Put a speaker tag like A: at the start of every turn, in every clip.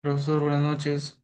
A: Profesor, buenas noches.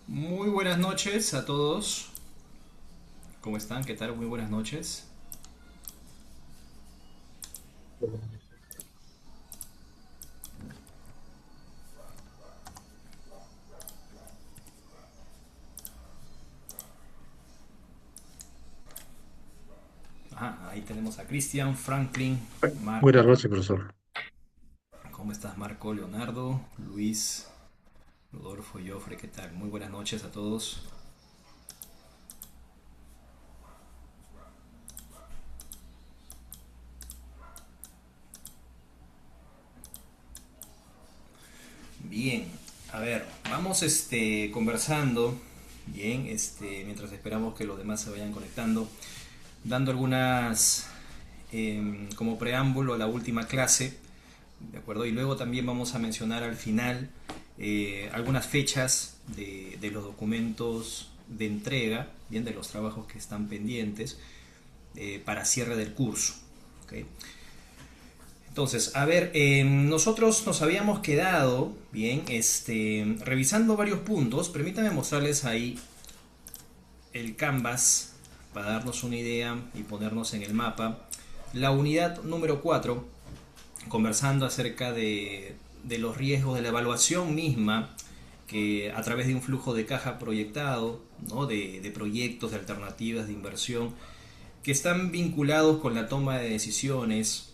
B: Muy buenas noches a todos. ¿Cómo están? ¿Qué tal? Muy buenas noches. Ahí tenemos a Cristian, Franklin, Mar.
A: Buenas noches, profesor.
B: ¿Cómo estás, Marco, Leonardo, Luis, Rodolfo, Jofre? ¿Qué tal? Muy buenas noches a todos. Bien, a ver, vamos conversando, bien, mientras esperamos que los demás se vayan conectando, dando algunas como preámbulo a la última clase. ¿De acuerdo? Y luego también vamos a mencionar al final algunas fechas de los documentos de entrega, bien, de los trabajos que están pendientes para cierre del curso. ¿Ok? Entonces, a ver, nosotros nos habíamos quedado, bien, revisando varios puntos. Permítanme mostrarles ahí el Canvas para darnos una idea y ponernos en el mapa. La unidad número 4 conversando acerca de los riesgos de la evaluación misma, que a través de un flujo de caja proyectado, ¿no? de proyectos, de alternativas de inversión, que están vinculados con la toma de decisiones,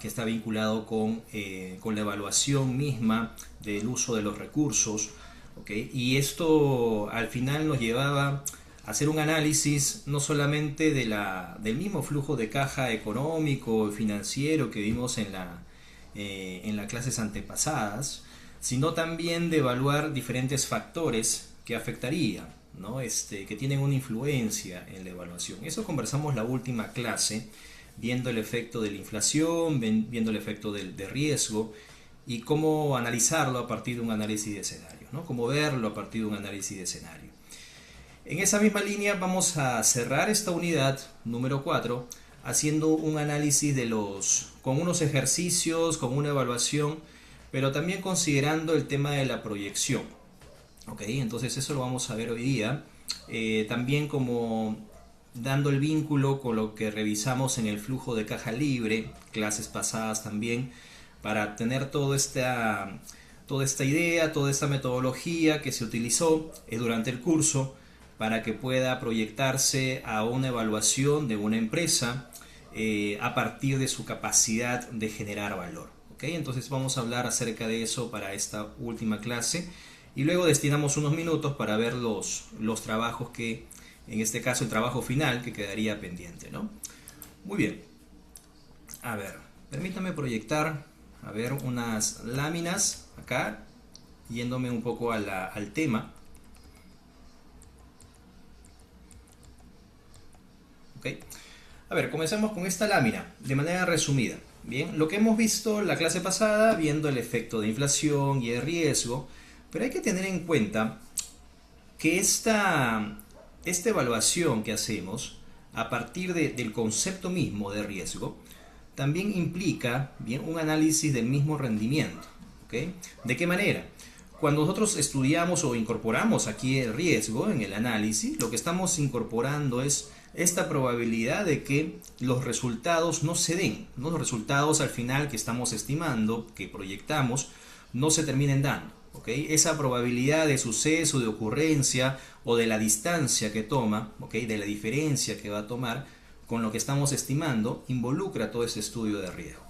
B: que está vinculado con la evaluación misma del uso de los recursos. ¿Okay? Y esto al final nos llevaba a hacer un análisis no solamente del mismo flujo de caja económico y financiero que vimos en las clases antepasadas, sino también de evaluar diferentes factores que afectarían, ¿no? Que tienen una influencia en la evaluación. Eso conversamos la última clase, viendo el efecto de la inflación, viendo el efecto de riesgo y cómo analizarlo a partir de un análisis de escenario, ¿no? Cómo verlo a partir de un análisis de escenario. En esa misma línea vamos a cerrar esta unidad número 4 haciendo un análisis con unos ejercicios, con una evaluación, pero también considerando el tema de la proyección. ¿Ok? Entonces eso lo vamos a ver hoy día. También como dando el vínculo con lo que revisamos en el flujo de caja libre, clases pasadas también, para tener toda esta idea, toda esta metodología que se utilizó durante el curso para que pueda proyectarse a una evaluación de una empresa a partir de su capacidad de generar valor. ¿Okay? Entonces vamos a hablar acerca de eso para esta última clase y luego destinamos unos minutos para ver los trabajos que, en este caso el trabajo final que quedaría pendiente, ¿no? Muy bien, a ver, permítame proyectar, a ver, unas láminas acá, yéndome un poco al tema. ¿Ok? A ver, comencemos con esta lámina, de manera resumida. Bien, lo que hemos visto la clase pasada, viendo el efecto de inflación y de riesgo, pero hay que tener en cuenta que esta evaluación que hacemos a partir del concepto mismo de riesgo también implica bien un análisis del mismo rendimiento. ¿Ok? ¿De qué manera? Cuando nosotros estudiamos o incorporamos aquí el riesgo en el análisis, lo que estamos incorporando es esta probabilidad de que los resultados no se den, ¿no? Los resultados al final que estamos estimando, que proyectamos, no se terminen dando. ¿Okay? Esa probabilidad de suceso, de ocurrencia o de la distancia que toma, ¿okay? De la diferencia que va a tomar con lo que estamos estimando, involucra todo ese estudio de riesgo.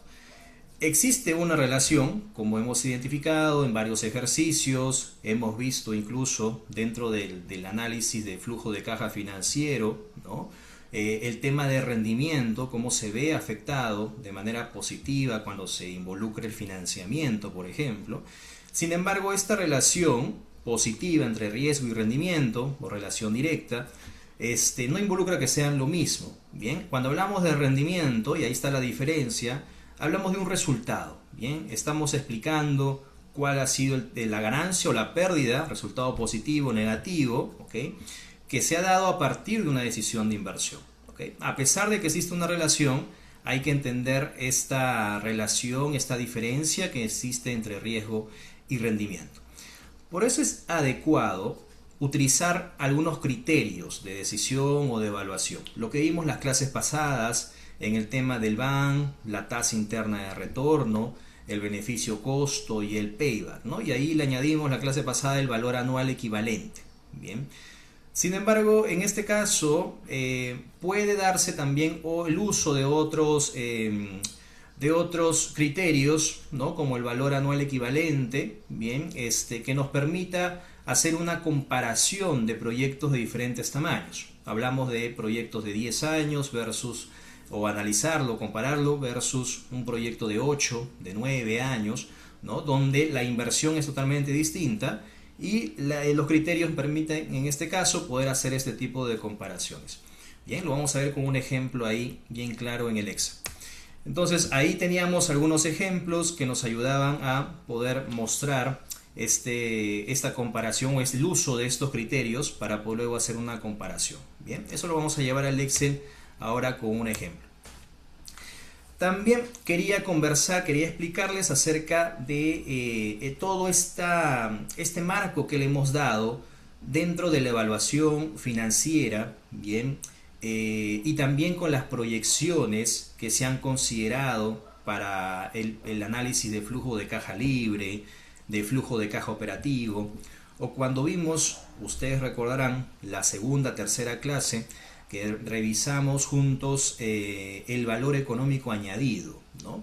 B: Existe una relación, como hemos identificado en varios ejercicios, hemos visto incluso dentro del análisis de flujo de caja financiero, ¿no? El tema de rendimiento, cómo se ve afectado de manera positiva cuando se involucra el financiamiento, por ejemplo. Sin embargo, esta relación positiva entre riesgo y rendimiento, o relación directa, no involucra que sean lo mismo. Bien, cuando hablamos de rendimiento, y ahí está la diferencia, hablamos de un resultado. Bien, estamos explicando cuál ha sido la ganancia o la pérdida, resultado positivo o negativo, ¿okay? Que se ha dado a partir de una decisión de inversión. ¿Okay? A pesar de que existe una relación, hay que entender esta relación, esta diferencia que existe entre riesgo y rendimiento. Por eso es adecuado utilizar algunos criterios de decisión o de evaluación. Lo que vimos en las clases pasadas en el tema del BAN, la tasa interna de retorno, el beneficio-costo y el payback, ¿no? Y ahí le añadimos la clase pasada el valor anual equivalente. Bien. Sin embargo, en este caso puede darse también el uso de otros criterios, ¿no? Como el valor anual equivalente, bien, que nos permita hacer una comparación de proyectos de diferentes tamaños. Hablamos de proyectos de 10 años versus, o analizarlo, compararlo versus un proyecto de 8, de 9 años, ¿no? Donde la inversión es totalmente distinta y los criterios permiten en este caso poder hacer este tipo de comparaciones. Bien, lo vamos a ver con un ejemplo ahí bien claro en el Excel. Entonces ahí teníamos algunos ejemplos que nos ayudaban a poder mostrar esta comparación o el uso de estos criterios para poder luego hacer una comparación. Bien, eso lo vamos a llevar al Excel ahora con un ejemplo. También quería explicarles acerca de todo este marco que le hemos dado dentro de la evaluación financiera, bien, y también con las proyecciones que se han considerado para el análisis de flujo de caja libre, de flujo de caja operativo, o cuando vimos, ustedes recordarán, la segunda, tercera clase, que revisamos juntos el valor económico añadido, ¿no?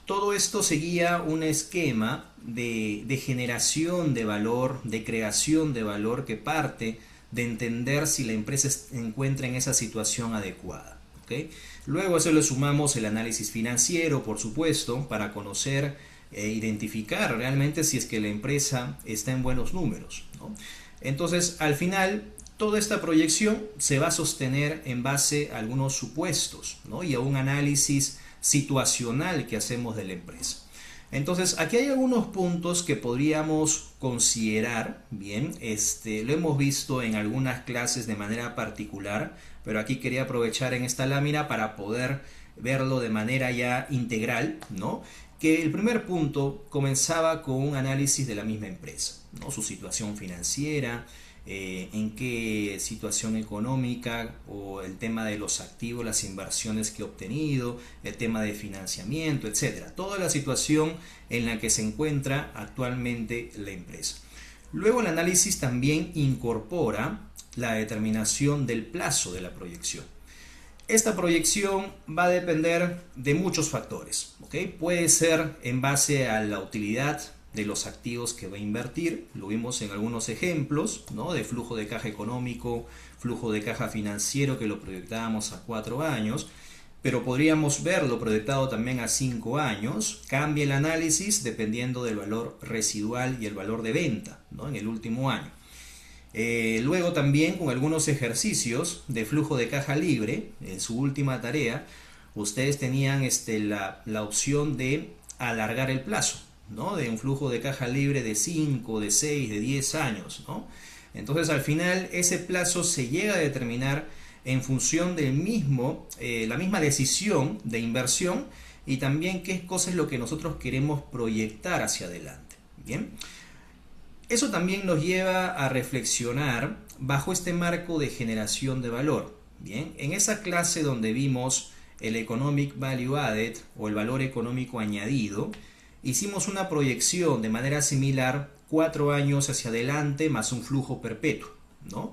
B: Todo esto seguía un esquema de generación de valor, de creación de valor que parte de entender si la empresa se encuentra en esa situación adecuada. ¿Okay? Luego a eso le sumamos el análisis financiero, por supuesto, para conocer e identificar realmente si es que la empresa está en buenos números, ¿no? Entonces, al final, toda esta proyección se va a sostener en base a algunos supuestos, ¿no? Y a un análisis situacional que hacemos de la empresa. Entonces, aquí hay algunos puntos que podríamos considerar, bien, lo hemos visto en algunas clases de manera particular, pero aquí quería aprovechar en esta lámina para poder verlo de manera ya integral, ¿no? Que el primer punto comenzaba con un análisis de la misma empresa, ¿no? Su situación financiera, en qué situación económica o el tema de los activos, las inversiones que he obtenido, el tema de financiamiento, etcétera. Toda la situación en la que se encuentra actualmente la empresa. Luego el análisis también incorpora la determinación del plazo de la proyección. Esta proyección va a depender de muchos factores, ¿okay? Puede ser en base a la utilidad de los activos que va a invertir, lo vimos en algunos ejemplos, ¿no? De flujo de caja económico, flujo de caja financiero que lo proyectábamos a 4 años, pero podríamos verlo proyectado también a 5 años, cambia el análisis dependiendo del valor residual y el valor de venta, ¿no? En el último año. Luego también con algunos ejercicios de flujo de caja libre, en su última tarea, ustedes tenían la opción de alargar el plazo, ¿no? De un flujo de caja libre de 5, de 6, de 10 años, ¿no? Entonces al final ese plazo se llega a determinar en función del la misma decisión de inversión y también qué cosa es lo que nosotros queremos proyectar hacia adelante. Bien, eso también nos lleva a reflexionar bajo este marco de generación de valor. Bien, en esa clase donde vimos el Economic Value Added o el valor económico añadido, hicimos una proyección de manera similar 4 años hacia adelante más un flujo perpetuo, ¿no?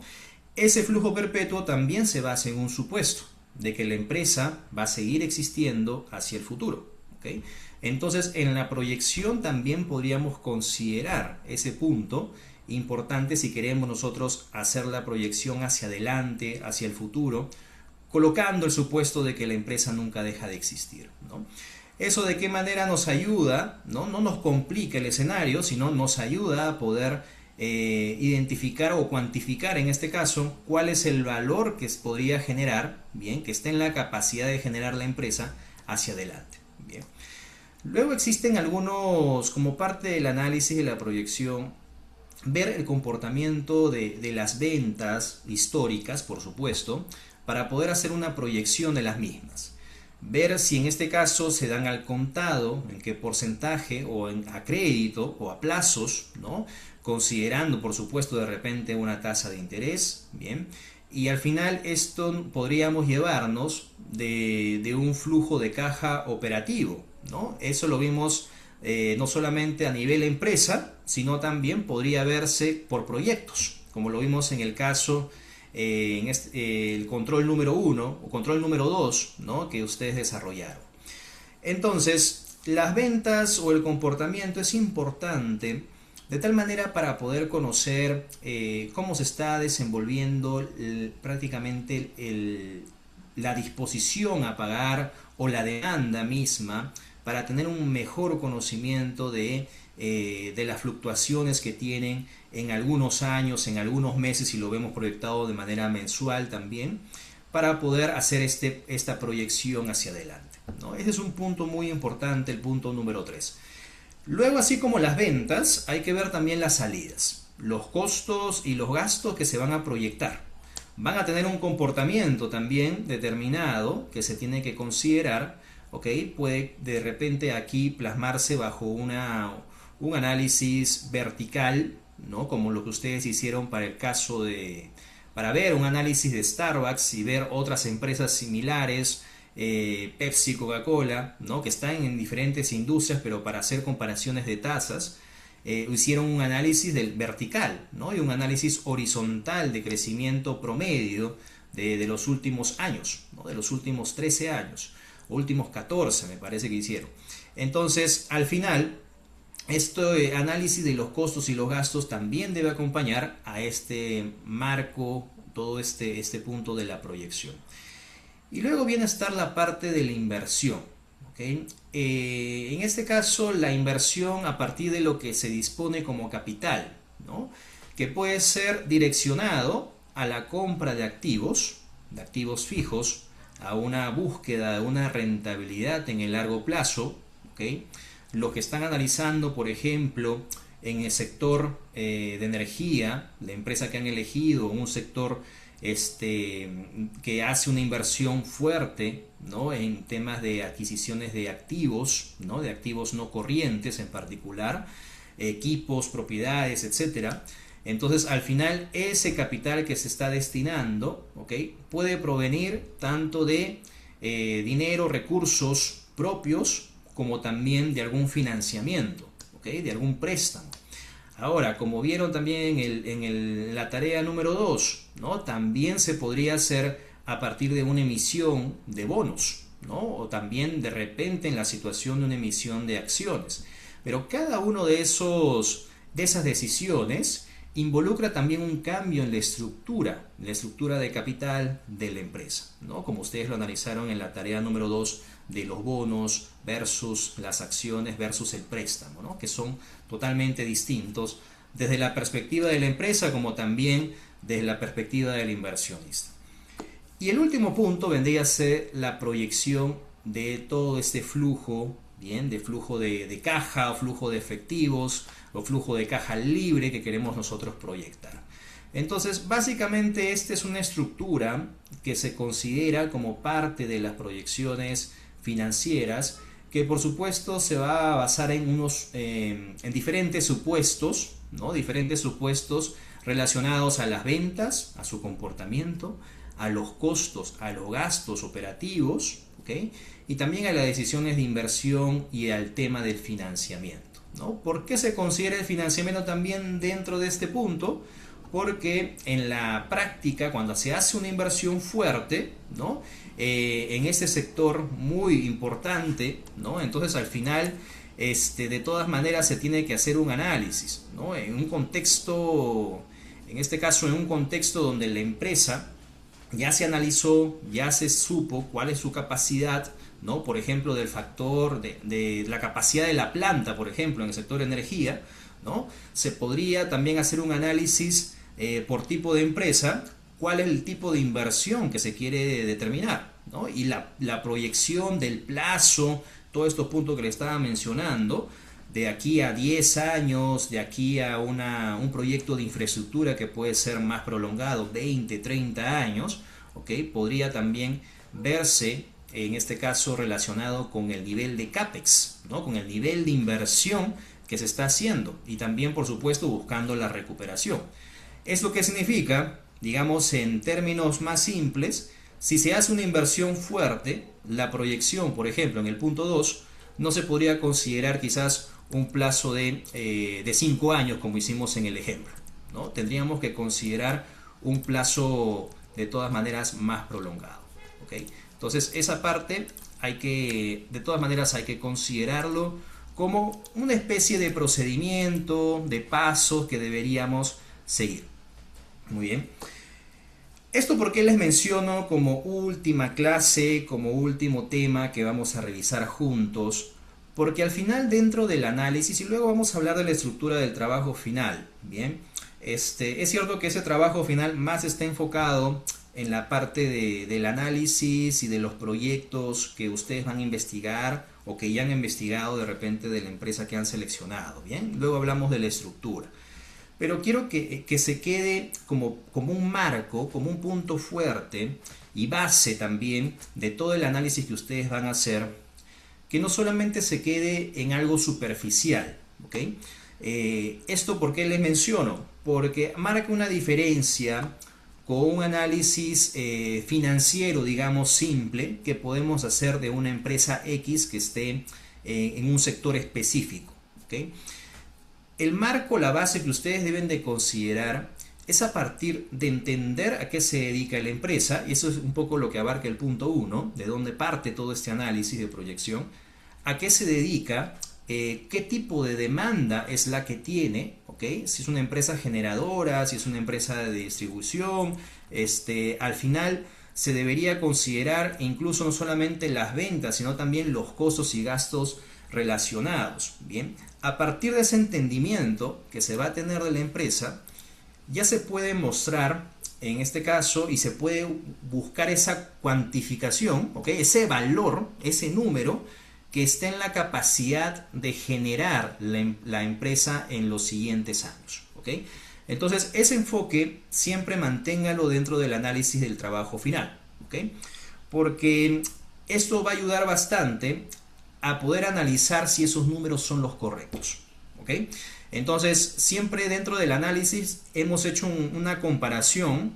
B: Ese flujo perpetuo también se basa en un supuesto de que la empresa va a seguir existiendo hacia el futuro, ¿ok? Entonces, en la proyección también podríamos considerar ese punto importante si queremos nosotros hacer la proyección hacia adelante, hacia el futuro, colocando el supuesto de que la empresa nunca deja de existir, ¿no? ¿Eso de qué manera nos ayuda? No nos complica el escenario, sino nos ayuda a poder identificar o cuantificar en este caso cuál es el valor que podría generar, bien, que esté en la capacidad de generar la empresa hacia adelante. Bien. Luego existen algunos, como parte del análisis de la proyección, ver el comportamiento de las ventas históricas, por supuesto, para poder hacer una proyección de las mismas. Ver si en este caso se dan al contado, en qué porcentaje, o a crédito, o a plazos, ¿no? Considerando, por supuesto, de repente una tasa de interés, ¿bien? Y al final esto podríamos llevarnos de un flujo de caja operativo, ¿no? Eso lo vimos no solamente a nivel empresa, sino también podría verse por proyectos, como lo vimos en el caso el control número 1 o control número 2, ¿no? Que ustedes desarrollaron. Entonces, las ventas o el comportamiento es importante de tal manera para poder conocer cómo se está desenvolviendo prácticamente la disposición a pagar o la demanda misma, para tener un mejor conocimiento de las fluctuaciones que tienen en algunos años, en algunos meses, y lo vemos proyectado de manera mensual también, para poder hacer esta proyección hacia adelante, ¿no? Ese es un punto muy importante, el punto número 3. Luego, así como las ventas, hay que ver también las salidas, los costos y los gastos que se van a proyectar. Van a tener un comportamiento también determinado que se tiene que considerar, ¿ok? Puede de repente aquí plasmarse bajo un análisis vertical, ¿no? Como lo que ustedes hicieron para el caso para ver un análisis de Starbucks y ver otras empresas similares, Pepsi, Coca-Cola, ¿no? Que están en diferentes industrias, pero para hacer comparaciones de tasas, hicieron un análisis del vertical, ¿no? Y un análisis horizontal de crecimiento promedio de los últimos años, ¿no? De los últimos 13 años, últimos 14 me parece que hicieron. Entonces, al final, este análisis de los costos y los gastos también debe acompañar a este marco, todo este punto de la proyección. Y luego viene a estar la parte de la inversión, ¿okay? En este caso, la inversión a partir de lo que se dispone como capital, ¿no? Que puede ser direccionado a la compra de activos fijos, a una búsqueda de una rentabilidad en el largo plazo, ¿okay? Los que están analizando, por ejemplo, en el sector de energía, la empresa que han elegido, un sector que hace una inversión fuerte, ¿no? En temas de adquisiciones de activos, ¿no? De activos no corrientes en particular, equipos, propiedades, etcétera. Entonces, al final, ese capital que se está destinando, ¿okay? Puede provenir tanto de dinero, recursos propios, como también de algún financiamiento, ¿okay? De algún préstamo. Ahora, como vieron también en la tarea número 2, ¿no? También se podría hacer a partir de una emisión de bonos, ¿no? O también de repente en la situación de una emisión de acciones. Pero cada uno de esas decisiones involucra también un cambio en la estructura de capital de la empresa, ¿no? Como ustedes lo analizaron en la tarea número 2 de los bonos versus las acciones versus el préstamo, ¿no? Que son totalmente distintos desde la perspectiva de la empresa como también desde la perspectiva del inversionista. Y el último punto vendría a ser la proyección de todo este flujo, bien, de flujo de caja o flujo de efectivos o flujo de caja libre que queremos nosotros proyectar. Entonces, básicamente esta es una estructura que se considera como parte de las proyecciones financieras que por supuesto se va a basar en en diferentes supuestos, ¿no? Diferentes supuestos relacionados a las ventas, a su comportamiento, a los costos, a los gastos operativos, ¿ok? Y también a las decisiones de inversión y al tema del financiamiento, ¿no? ¿Por qué se considera el financiamiento también dentro de este punto? Porque en la práctica, cuando se hace una inversión fuerte, ¿no? En este sector muy importante, ¿no? Entonces al final, de todas maneras se tiene que hacer un análisis, ¿no? En un contexto, en este caso en un contexto donde la empresa ya se analizó, ya se supo cuál es su capacidad, ¿no? Por ejemplo, del factor de la capacidad de la planta, por ejemplo, en el sector de energía, ¿no? Se podría también hacer un análisis por tipo de empresa, cuál es el tipo de inversión que se quiere determinar, ¿no? Y la proyección del plazo, todos estos puntos que le estaba mencionando, de aquí a 10 años, de aquí a un proyecto de infraestructura que puede ser más prolongado, 20, 30 años, ¿ok? Podría también verse, en este caso, relacionado con el nivel de CAPEX, ¿no? Con el nivel de inversión que se está haciendo y también, por supuesto, buscando la recuperación. ¿Esto qué significa? Digamos, en términos más simples, si se hace una inversión fuerte, la proyección, por ejemplo, en el punto 2, no se podría considerar quizás un plazo de 5 años como hicimos en el ejemplo, ¿no? Tendríamos que considerar un plazo de todas maneras más prolongado, ¿ok? Entonces esa parte de todas maneras hay que considerarlo como una especie de procedimiento, de pasos que deberíamos seguir. Muy bien. Esto porque les menciono como última clase, como último tema que vamos a revisar juntos, porque al final dentro del análisis, y luego vamos a hablar de la estructura del trabajo final, ¿bien? Es cierto que ese trabajo final más está enfocado en la parte del análisis y de los proyectos que ustedes van a investigar o que ya han investigado de repente de la empresa que han seleccionado, ¿bien? Luego hablamos de la estructura. Pero quiero que se quede como un marco, como un punto fuerte y base también de todo el análisis que ustedes van a hacer, que no solamente se quede en algo superficial, ¿ok? ¿Esto por qué les menciono? Porque marca una diferencia con un análisis financiero, digamos, simple, que podemos hacer de una empresa X que esté en un sector específico, ¿ok? El marco, la base que ustedes deben de considerar es a partir de entender a qué se dedica la empresa, y eso es un poco lo que abarca el punto 1, de dónde parte todo este análisis de proyección, a qué se dedica, qué tipo de demanda es la que tiene, ¿ok? Si es una empresa generadora, si es una empresa de distribución, al final se debería considerar incluso no solamente las ventas, sino también los costos y gastos relacionados, ¿bien? A partir de ese entendimiento que se va a tener de la empresa, ya se puede mostrar, en este caso, y se puede buscar esa cuantificación, ¿ok? Ese valor, ese número, que esté en la capacidad de generar la empresa en los siguientes años, ¿ok? Entonces, ese enfoque siempre manténgalo dentro del análisis del trabajo final, ¿ok? Porque esto va a ayudar bastante a poder analizar si esos números son los correctos, ¿ok? Entonces, siempre dentro del análisis hemos hecho una comparación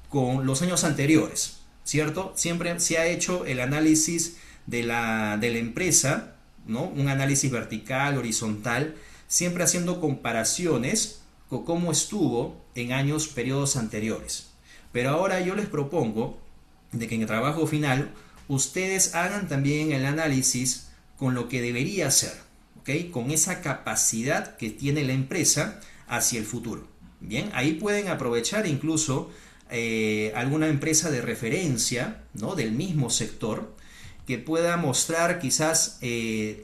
B: con los años anteriores, ¿cierto? Siempre se ha hecho el análisis de la empresa, ¿no? Un análisis vertical, horizontal, siempre haciendo comparaciones con cómo estuvo en periodos anteriores. Pero ahora yo les propongo de que en el trabajo final ustedes hagan también el análisis con lo que debería ser, ¿ok? Con esa capacidad que tiene la empresa hacia el futuro. Bien, ahí pueden aprovechar incluso alguna empresa de referencia, ¿no? Del mismo sector, que pueda mostrar quizás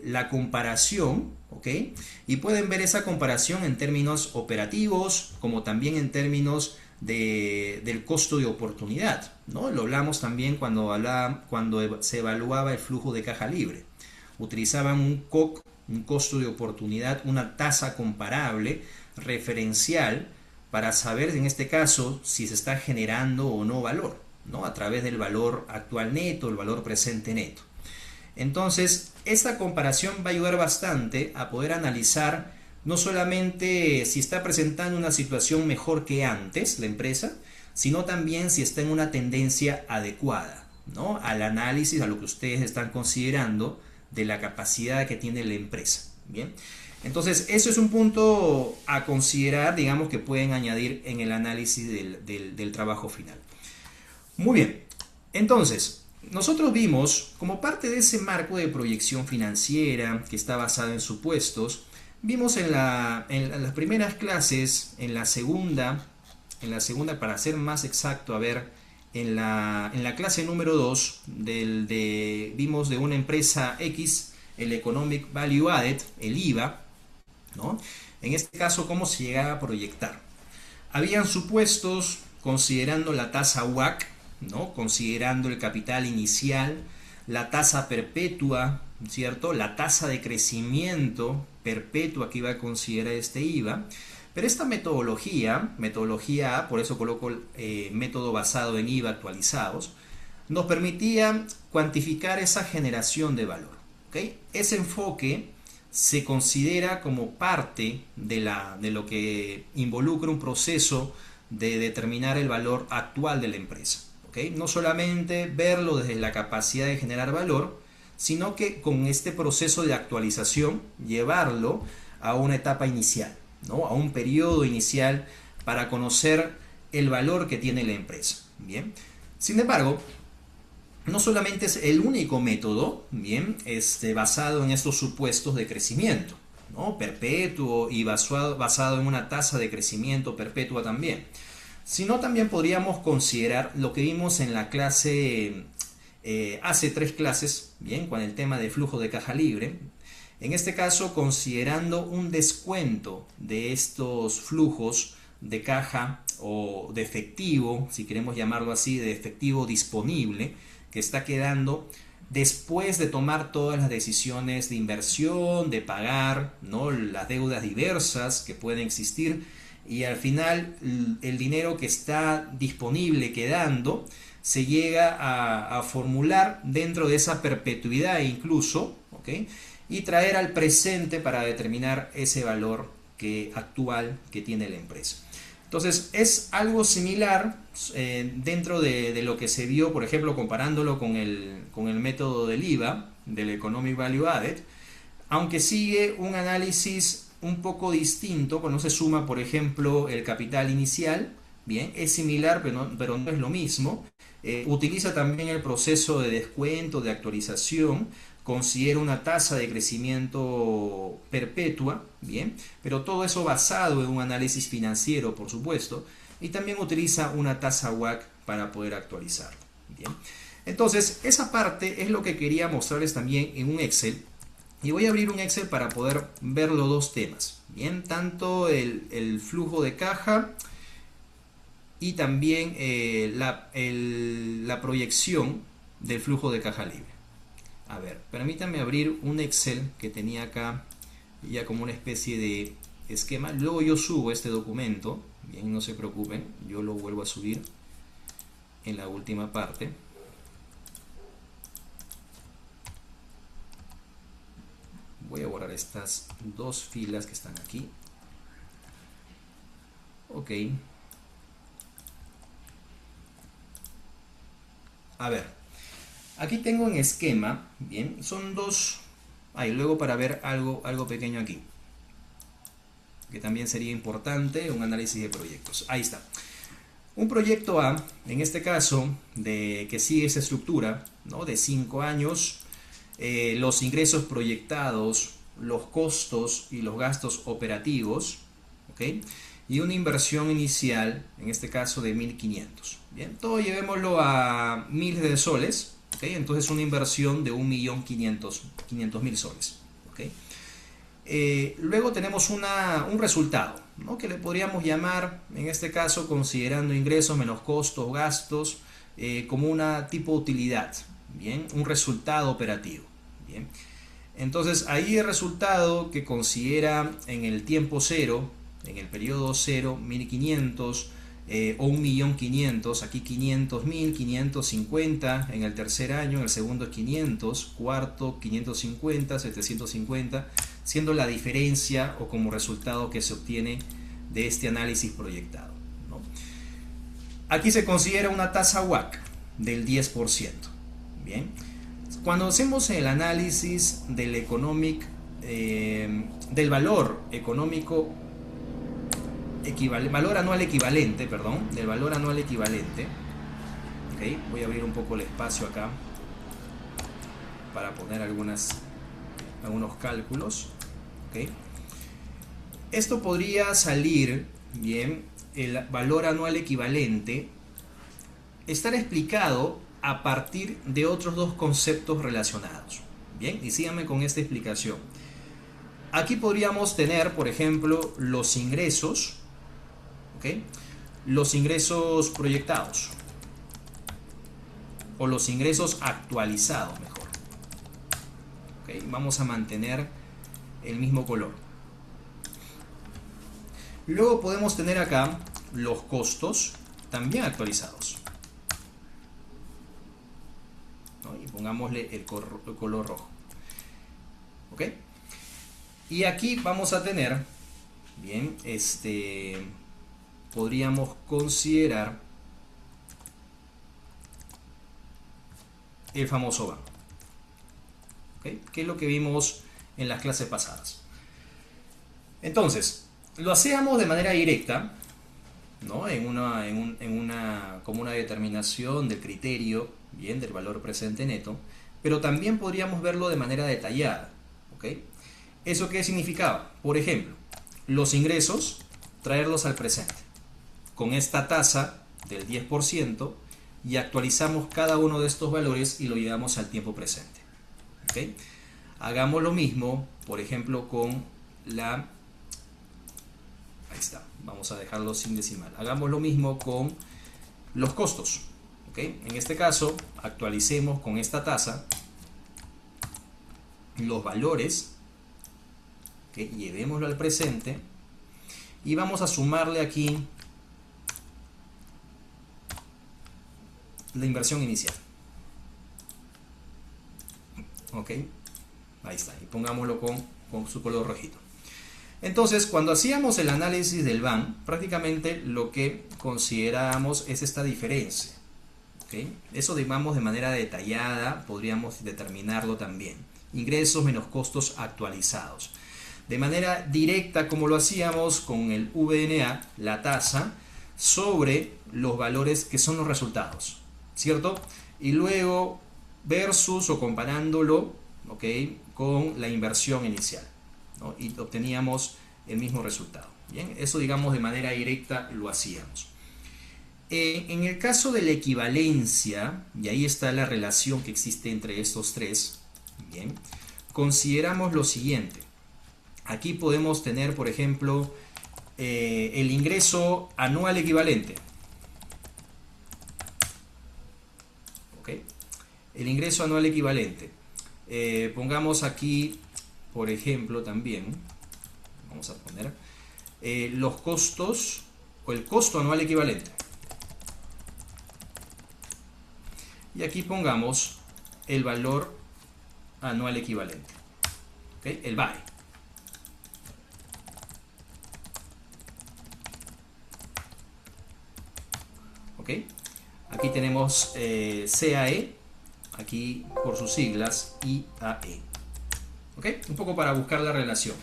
B: la comparación, ¿ok? Y pueden ver esa comparación en términos operativos, como también en términos del costo de oportunidad, ¿no? Lo hablamos también cuando se evaluaba el flujo de caja libre. Utilizaban un COC, un costo de oportunidad, una tasa comparable, referencial, para saber en este caso si se está generando o no valor, ¿no? A través del valor actual neto, el valor presente neto. Entonces, esta comparación va a ayudar bastante a poder analizar no solamente si está presentando una situación mejor que antes la empresa, sino también si está en una tendencia adecuada, ¿no? Al análisis, a lo que ustedes están considerando de la capacidad que tiene la empresa. Bien, entonces eso es un punto a considerar, digamos, que pueden añadir en el análisis del trabajo final. Muy bien, entonces nosotros vimos, como parte de ese marco de proyección financiera que está basado en supuestos, vimos en las primeras clases, en la segunda para ser más exacto, a ver, en la clase número 2 vimos de una empresa X, el Economic Value Added, el IVA, ¿no? En este caso, ¿cómo se llegaba a proyectar? Habían supuestos considerando la tasa WACC, ¿no? Considerando el capital inicial, la tasa perpetua, ¿cierto? La tasa de crecimiento perpetua que iba a considerar este IVA. Pero esta metodología A, por eso coloco método basado en IVA actualizados, nos permitía cuantificar esa generación de valor. ¿Okay? Ese enfoque se considera como parte de lo que involucra un proceso de determinar el valor actual de la empresa. ¿Okay? No solamente verlo desde la capacidad de generar valor, sino que con este proceso de actualización llevarlo a una etapa inicial, ¿no? A un periodo inicial para conocer el valor que tiene la empresa. Bien. Sin embargo, no solamente es el único método, bien, basado en estos supuestos de crecimiento, ¿no? Perpetuo y basado en una tasa de crecimiento perpetua también, sino también podríamos considerar lo que vimos en la clase, hace 3 clases, bien, con el tema de flujo de caja libre. En este caso, considerando un descuento de estos flujos de caja o de efectivo, si queremos llamarlo así, de efectivo disponible, que está quedando después de tomar todas las decisiones de inversión, de pagar, ¿no? Las deudas diversas que pueden existir, y al final el dinero que está disponible quedando se llega a formular dentro de esa perpetuidad incluso, ¿ok? Y traer al presente para determinar ese valor actual que tiene la empresa. Entonces es algo similar dentro de lo que se vio, por ejemplo, comparándolo con el método del IVA, del Economic Value Added, aunque sigue un análisis un poco distinto, cuando se suma, por ejemplo, el capital inicial. Bien, es similar, pero no es lo mismo. Utiliza también el proceso de descuento, de actualización, considera una tasa de crecimiento perpetua, bien, pero todo eso basado en un análisis financiero, por supuesto, y también utiliza una tasa WACC para poder actualizarlo. Bien. Entonces, esa parte es lo que quería mostrarles también en un Excel, y voy a abrir un Excel para poder ver los dos temas, bien, tanto el flujo de caja y también la proyección del flujo de caja libre. A ver, permítanme abrir un Excel que tenía acá ya como una especie de esquema. Luego yo subo este documento, bien, no se preocupen, yo lo vuelvo a subir en la última parte. Voy a borrar estas 2 filas que están aquí. Ok. A ver, aquí tengo un esquema, bien, son 2. Y luego para ver algo pequeño aquí, que también sería importante, un análisis de proyectos. Ahí está. Un proyecto A, en este caso, que sigue esa estructura, ¿no? De 5 años, los ingresos proyectados, los costos y los gastos operativos, ¿ok? Y una inversión inicial, en este caso de 1.500. Bien, todo llevémoslo a miles de soles, ¿ok? Entonces una inversión de 1.500.000 soles, ¿ok? Luego tenemos un resultado, ¿no? Que le podríamos llamar, en este caso, considerando ingresos menos costos, gastos, como una tipo utilidad, ¿bien? Un resultado operativo, ¿bien? Entonces ahí el resultado que considera en el tiempo cero, en el periodo 0, 1.500, o 1.500.000, aquí 500.000, 550 en el tercer año, en el segundo es 500, cuarto 550, 750, siendo la diferencia o como resultado que se obtiene de este análisis proyectado, ¿no? Aquí se considera una tasa WACC del 10%. Bien, cuando hacemos el análisis del del valor económico valor anual equivalente, perdón, del valor anual equivalente, ¿okay? Voy a abrir un poco el espacio acá para poner algunos cálculos, ¿okay? Esto podría salir, bien, el valor anual equivalente estar explicado a partir de otros dos conceptos relacionados. Bien, y síganme con esta explicación. Aquí podríamos tener, por ejemplo, los ingresos, ¿okay? Los ingresos proyectados o los ingresos actualizados, mejor. ¿Okay? Vamos a mantener el mismo color. Luego podemos tener acá los costos también actualizados, ¿no? Y pongámosle el color rojo. ¿Ok? Y aquí vamos a tener, bien, podríamos considerar el famoso BAM, ¿okay? Que es lo que vimos en las clases pasadas. Entonces, lo hacíamos de manera directa, ¿no? Como una determinación del criterio, bien, del valor presente neto, pero también podríamos verlo de manera detallada, ¿ok? ¿Eso qué significaba? Por ejemplo, los ingresos, traerlos al presente, con esta tasa del 10%, y actualizamos cada uno de estos valores y lo llevamos al tiempo presente, ¿ok? Hagamos lo mismo, por ejemplo, con la... Ahí está, vamos a dejarlo sin decimal. Hagamos lo mismo con los costos, ¿ok? En este caso, actualicemos con esta tasa los valores, ¿okay? Llevémoslo al presente y vamos a sumarle aquí la inversión inicial, ¿ok? Ahí está, y pongámoslo con su color rojito. Entonces, cuando hacíamos el análisis del BAM, prácticamente lo que considerábamos es esta diferencia, ¿okay? Eso, digamos, de manera detallada podríamos determinarlo también. Ingresos menos costos actualizados. De manera directa, como lo hacíamos con el VNA, la tasa sobre los valores que son los resultados, ¿cierto? Y luego versus o comparándolo, ¿okay? Con la inversión inicial, ¿no? Y obteníamos el mismo resultado. Bien, eso, digamos, de manera directa lo hacíamos. En el caso de la equivalencia, y ahí está la relación que existe entre estos tres, bien, consideramos lo siguiente. Aquí podemos tener, por ejemplo, el ingreso anual equivalente. ¿Ok? El ingreso anual equivalente. Pongamos aquí, por ejemplo, también, vamos a poner los costos o el costo anual equivalente. Y aquí pongamos el valor anual equivalente, ¿okay? El VAE. ¿Ok? Aquí tenemos CAE, aquí por sus siglas IAE. ¿Ok? Un poco para buscar la relación.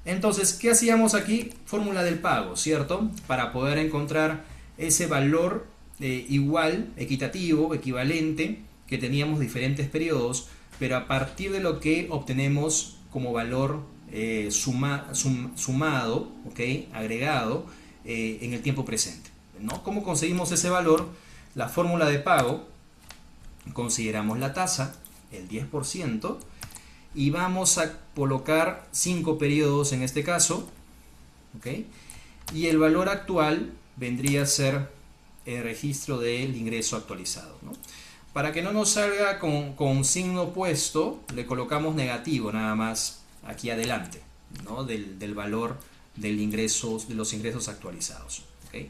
B: Entonces, ¿qué hacíamos aquí? Fórmula del pago, ¿cierto? Para poder encontrar ese valor igual, equitativo, equivalente, que teníamos diferentes periodos, pero a partir de lo que obtenemos como valor sumado, ¿okay? Agregado en el tiempo presente, ¿no? ¿Cómo conseguimos ese valor? La fórmula de pago, consideramos la tasa, el 10%, y vamos a colocar 5 periodos en este caso, ¿okay? Y el valor actual vendría a ser el registro del ingreso actualizado, ¿no? Para que no nos salga con signo opuesto, le colocamos negativo nada más aquí adelante, ¿no? Del valor del ingreso, de los ingresos actualizados, ¿okay?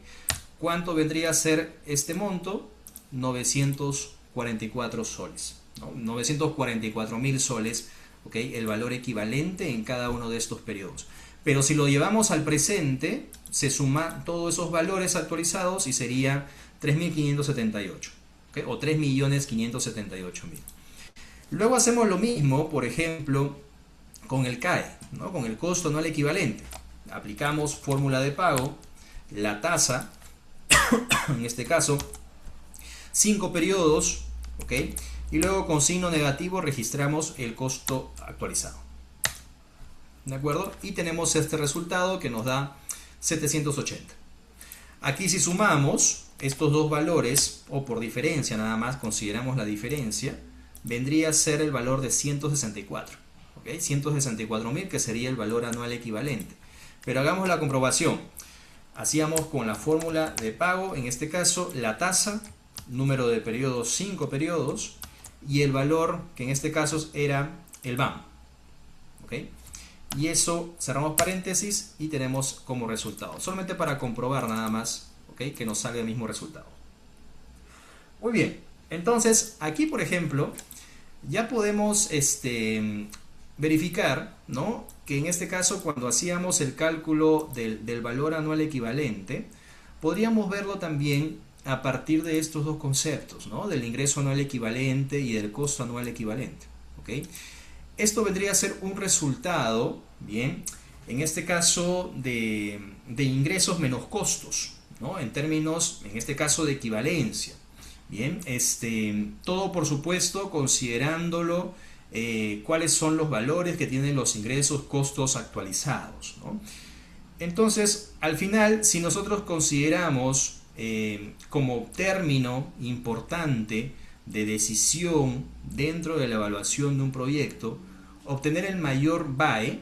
B: ¿Cuánto vendría a ser este monto? 944 soles, ¿no? 944.000 soles, ¿ok? El valor equivalente en cada uno de estos periodos. Pero si lo llevamos al presente, se suman todos esos valores actualizados y sería 3.578, ¿ok? O 3.578.000. Luego hacemos lo mismo, por ejemplo, con el CAE, ¿no? Con el costo anual equivalente. Aplicamos fórmula de pago, la tasa, en este caso, 5 periodos, ¿ok? Y luego con signo negativo registramos el costo actualizado. ¿De acuerdo? Y tenemos este resultado que nos da 780. Aquí si sumamos estos dos valores, o por diferencia nada más, consideramos la diferencia, vendría a ser el valor de 164. ¿Ok? 164.000, que sería el valor anual equivalente. Pero hagamos la comprobación. Hacíamos con la fórmula de pago, en este caso, la tasa, número de periodos, 5 periodos, y el valor, que en este caso era el BAM. ¿Ok? Y eso, cerramos paréntesis y tenemos como resultado. Solamente para comprobar nada más, ¿ok? Que nos salga el mismo resultado. Muy bien, entonces aquí por ejemplo, ya podemos verificar, ¿no? Que en este caso cuando hacíamos el cálculo del valor anual equivalente, podríamos verlo también a partir de estos dos conceptos, ¿no? Del ingreso anual equivalente y del costo anual equivalente, ¿ok? Esto vendría a ser un resultado, bien, en este caso de ingresos menos costos, ¿no? En términos, en este caso, de equivalencia. Bien, todo por supuesto considerándolo cuáles son los valores que tienen los ingresos costos actualizados, ¿no? Entonces, al final, si nosotros consideramos como término importante de decisión dentro de la evaluación de un proyecto, obtener el mayor VAE,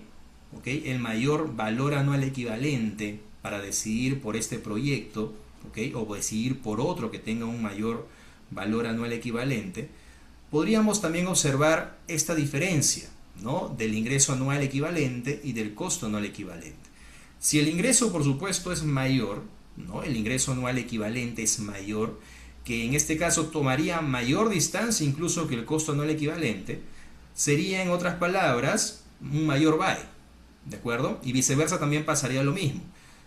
B: ¿okay? El mayor valor anual equivalente para decidir por este proyecto, ¿okay? O decidir por otro que tenga un mayor valor anual equivalente, podríamos también observar esta diferencia, ¿no? Del ingreso anual equivalente y del costo anual equivalente. Si el ingreso, por supuesto, es mayor, ¿no? El ingreso anual equivalente es mayor, que en este caso tomaría mayor distancia incluso que el costo anual equivalente, sería en otras palabras un mayor VAE, ¿de acuerdo? Y viceversa también pasaría lo mismo.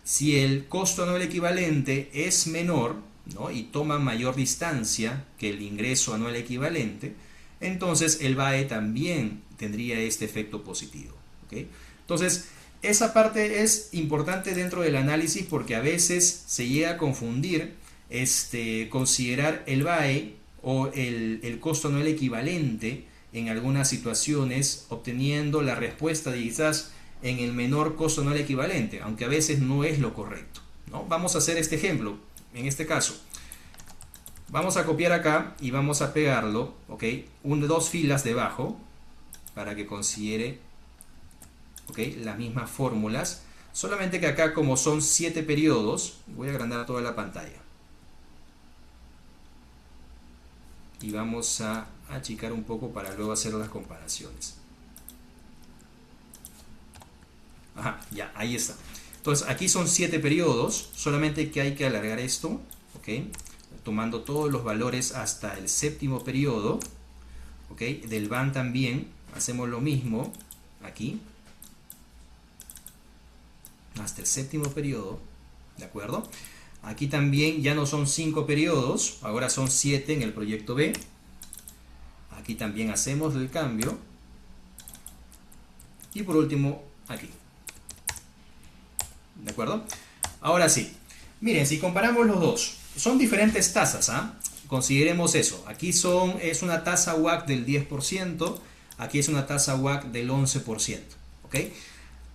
B: Si el costo anual equivalente es menor, ¿no? Y toma mayor distancia que el ingreso anual equivalente, entonces el VAE también tendría este efecto positivo, ¿ok? Entonces, esa parte es importante dentro del análisis porque a veces se llega a confundir considerar el VAE o el costo anual equivalente en algunas situaciones, obteniendo la respuesta de quizás en el menor costo anual equivalente, aunque a veces no es lo correcto, ¿no? Vamos a hacer este ejemplo. En este caso, vamos a copiar acá y vamos a pegarlo, ¿ok? Dos filas debajo para que considere, ¿ok? Las mismas fórmulas, solamente que acá como son 7 periodos, voy a agrandar toda la pantalla. Y vamos a achicar un poco para luego hacer las comparaciones. Ajá, ya, ahí está. Entonces aquí son 7 periodos, solamente que hay que alargar esto, ¿ok? Tomando todos los valores hasta el 7º periodo, ¿ok? Del BAN también hacemos lo mismo aquí, hasta el 7º periodo, ¿de acuerdo? Aquí también ya no son 5 periodos, ahora son 7 en el proyecto B. Aquí también hacemos el cambio. Y por último, aquí. ¿De acuerdo? Ahora sí. Miren, si comparamos los dos, son diferentes tasas, ¿ah? Consideremos eso. Aquí es una tasa WACC del 10%, aquí es una tasa WACC del 11%. ¿Ok?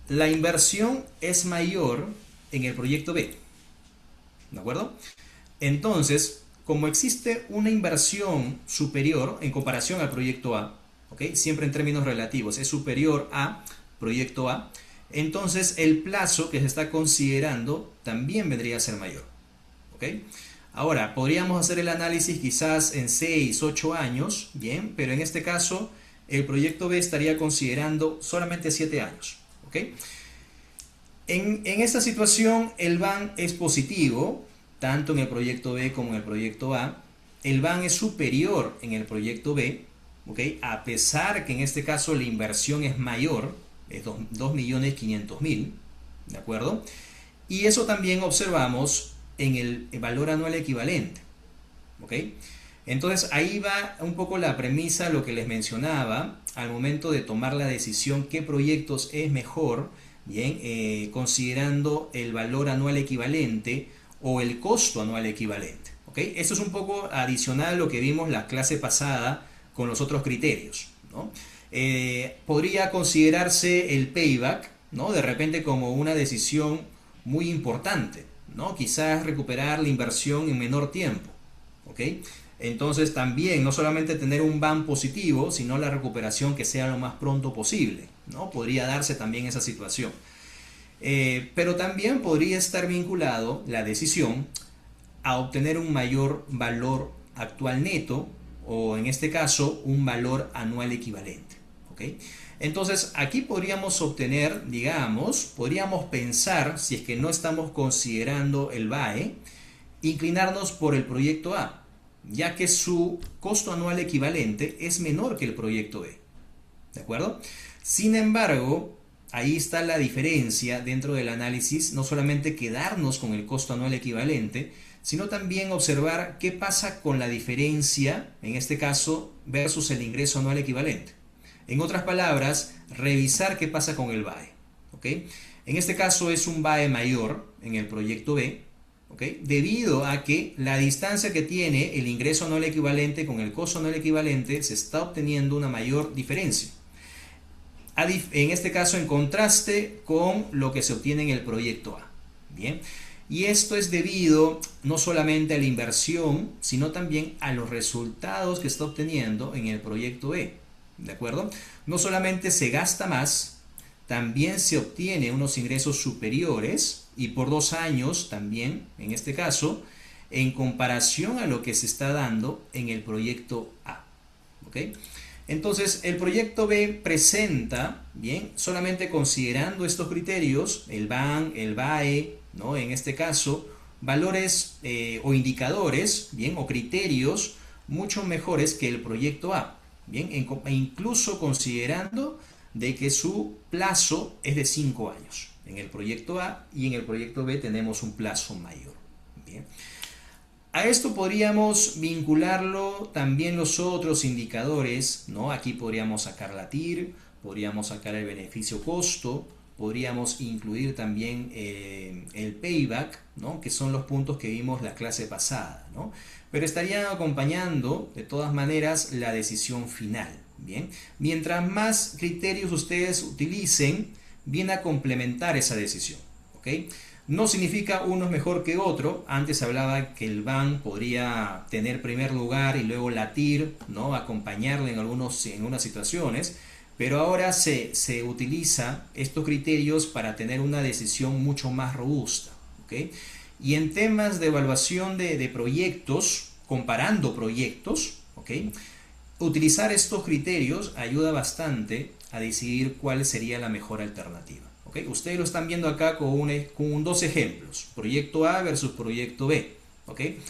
B: La inversión es mayor en el proyecto B. ¿De acuerdo? Entonces, como existe una inversión superior en comparación al proyecto A, ¿ok? Siempre en términos relativos, es superior a proyecto A, entonces el plazo que se está considerando también vendría a ser mayor, ¿ok? Ahora, podríamos hacer el análisis quizás en 6, 8 años, bien, pero en este caso el proyecto B estaría considerando solamente 7 años, ¿ok? En esta situación el BAN es positivo, tanto en el proyecto B como en el proyecto A, el BAN es superior en el proyecto B, ¿ok? A pesar que en este caso la inversión es mayor, es 2.500.000, ¿de acuerdo? Y eso también observamos en el valor anual equivalente, ¿ok? Entonces ahí va un poco la premisa, lo que les mencionaba, al momento de tomar la decisión qué proyectos es mejor, bien, considerando el valor anual equivalente o el costo anual equivalente, ¿ok? Esto es un poco adicional a lo que vimos la clase pasada con los otros criterios, ¿no? Podría considerarse el payback, ¿no? De repente como una decisión muy importante, ¿no? Quizás recuperar la inversión en menor tiempo, ¿ok? Entonces también no solamente tener un BAN positivo, sino la recuperación que sea lo más pronto posible, ¿no? Podría darse también esa situación. Pero también podría estar vinculado la decisión a obtener un mayor valor actual neto o en este caso un valor anual equivalente, ¿ok? Entonces aquí podríamos obtener, digamos, podríamos pensar, si es que no estamos considerando el BAE, inclinarnos por el proyecto A, ya que su costo anual equivalente es menor que el proyecto B, ¿de acuerdo? Sin embargo, ahí está la diferencia dentro del análisis, no solamente quedarnos con el costo anual equivalente, sino también observar qué pasa con la diferencia, en este caso, versus el ingreso anual equivalente. En otras palabras, revisar qué pasa con el BAE, ¿ok? En este caso es un BAE mayor en el proyecto B, ¿ok? Debido a que la distancia que tiene el ingreso anual equivalente con el costo anual equivalente se está obteniendo una mayor diferencia. En este caso en contraste con lo que se obtiene en el proyecto A. Bien. Y esto es debido no solamente a la inversión, sino también a los resultados que está obteniendo en el proyecto B. ¿De acuerdo? No solamente se gasta más, también se obtiene unos ingresos superiores y por 2 años también, en este caso, en comparación a lo que se está dando en el proyecto A. ¿Ok? Entonces, el proyecto B presenta, bien, solamente considerando estos criterios, el BAN, el BAE, ¿no? En este caso, valores o indicadores, bien, o criterios mucho mejores que el proyecto A, bien, e incluso considerando de que su plazo es de 5 años. En el proyecto A y en el proyecto B tenemos un plazo mayor. Bien. A esto podríamos vincularlo también los otros indicadores, ¿no? Aquí podríamos sacar la TIR, podríamos sacar el beneficio-costo, podríamos incluir también el payback, ¿no? Que son los puntos que vimos la clase pasada, ¿no? Pero estarían acompañando, de todas maneras, la decisión final, ¿bien? Mientras más criterios ustedes utilicen, viene a complementar esa decisión, ¿ok? No significa uno es mejor que otro. Antes hablaba que el BAN podría tener primer lugar y luego la TIR, ¿no? Acompañarle en algunas situaciones. Pero ahora se utiliza estos criterios para tener una decisión mucho más robusta, ¿ok? Y en temas de evaluación de proyectos, comparando proyectos, ¿ok? Utilizar estos criterios ayuda bastante a decidir cuál sería la mejor alternativa. ¿Okay? Ustedes lo están viendo acá con 2 ejemplos, proyecto A versus proyecto B, ¿okay?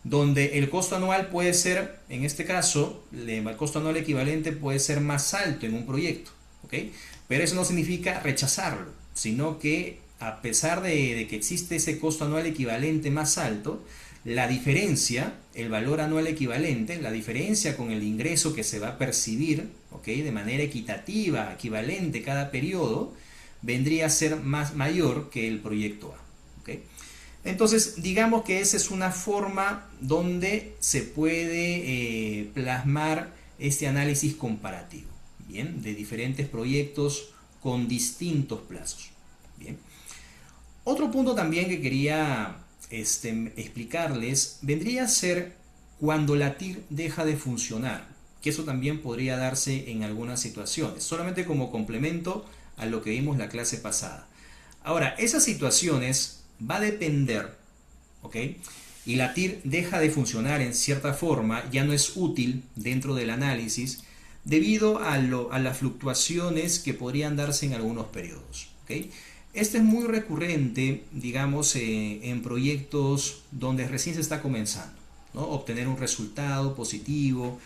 B: Donde el costo anual puede ser, en este caso, el costo anual equivalente puede ser más alto en un proyecto, ¿okay? Pero eso no significa rechazarlo, sino que a pesar de que existe ese costo anual equivalente más alto, la diferencia, el valor anual equivalente, la diferencia con el ingreso que se va a percibir, ¿okay? De manera equitativa, equivalente cada periodo, vendría a ser mayor que el proyecto A. ¿Okay? Entonces, digamos que esa es una forma donde se puede plasmar este análisis comparativo, ¿bien? De diferentes proyectos con distintos plazos. ¿Bien? Otro punto también que quería explicarles vendría a ser cuando la TIR deja de funcionar, que eso también podría darse en algunas situaciones, solamente como complemento a lo que vimos la clase pasada. Ahora, esas situaciones va a depender, ¿ok? Y la TIR deja de funcionar en cierta forma, ya no es útil dentro del análisis, debido a las fluctuaciones que podrían darse en algunos periodos, ¿ok? Este es muy recurrente, digamos, en proyectos donde recién se está comenzando, ¿no? Obtener un resultado positivo,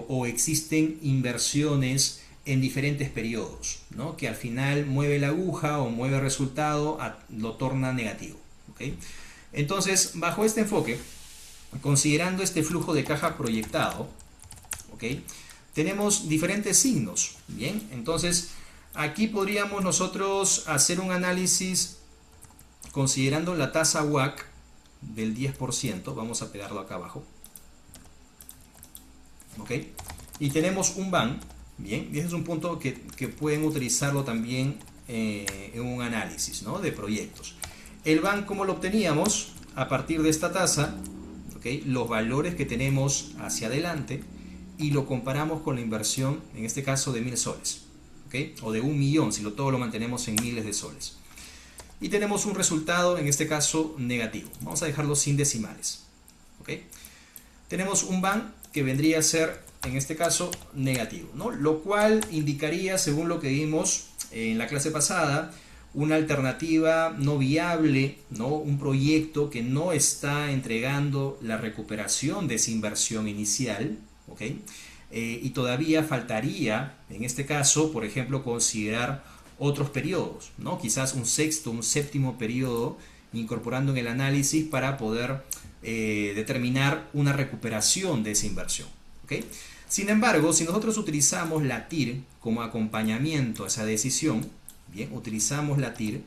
B: o existen inversiones en diferentes periodos, ¿no? Que al final mueve la aguja o mueve el resultado, lo torna negativo. ¿Ok? Entonces, bajo este enfoque, considerando este flujo de caja proyectado, ¿ok? Tenemos diferentes signos. Bien, entonces aquí podríamos nosotros hacer un análisis considerando la tasa WACC del 10%. Vamos a pegarlo acá abajo. ¿Ok? Y tenemos un BAN. Bien, y ese es un punto que pueden utilizarlo también en un análisis, ¿no? De proyectos. El BAN, ¿cómo lo obteníamos? A partir de esta tasa, ¿okay? Los valores que tenemos hacia adelante, y lo comparamos con la inversión, en este caso de 1000 soles, ¿okay? O de 1.000.000, si todo lo mantenemos en miles de soles. Y tenemos un resultado, en este caso, negativo. Vamos a dejarlo sin decimales. ¿Okay? Tenemos un BAN que vendría a ser, en este caso, negativo, ¿no? Lo cual indicaría, según lo que vimos en la clase pasada, una alternativa no viable, ¿no? Un proyecto que no está entregando la recuperación de esa inversión inicial, ¿ok? Y todavía faltaría, en este caso, por ejemplo, considerar otros periodos, ¿no? Quizás un sexto, un séptimo periodo, incorporando en el análisis para poder determinar una recuperación de esa inversión. ¿Okay? Sin embargo, si nosotros utilizamos la TIR como acompañamiento a esa decisión, bien, utilizamos la TIR,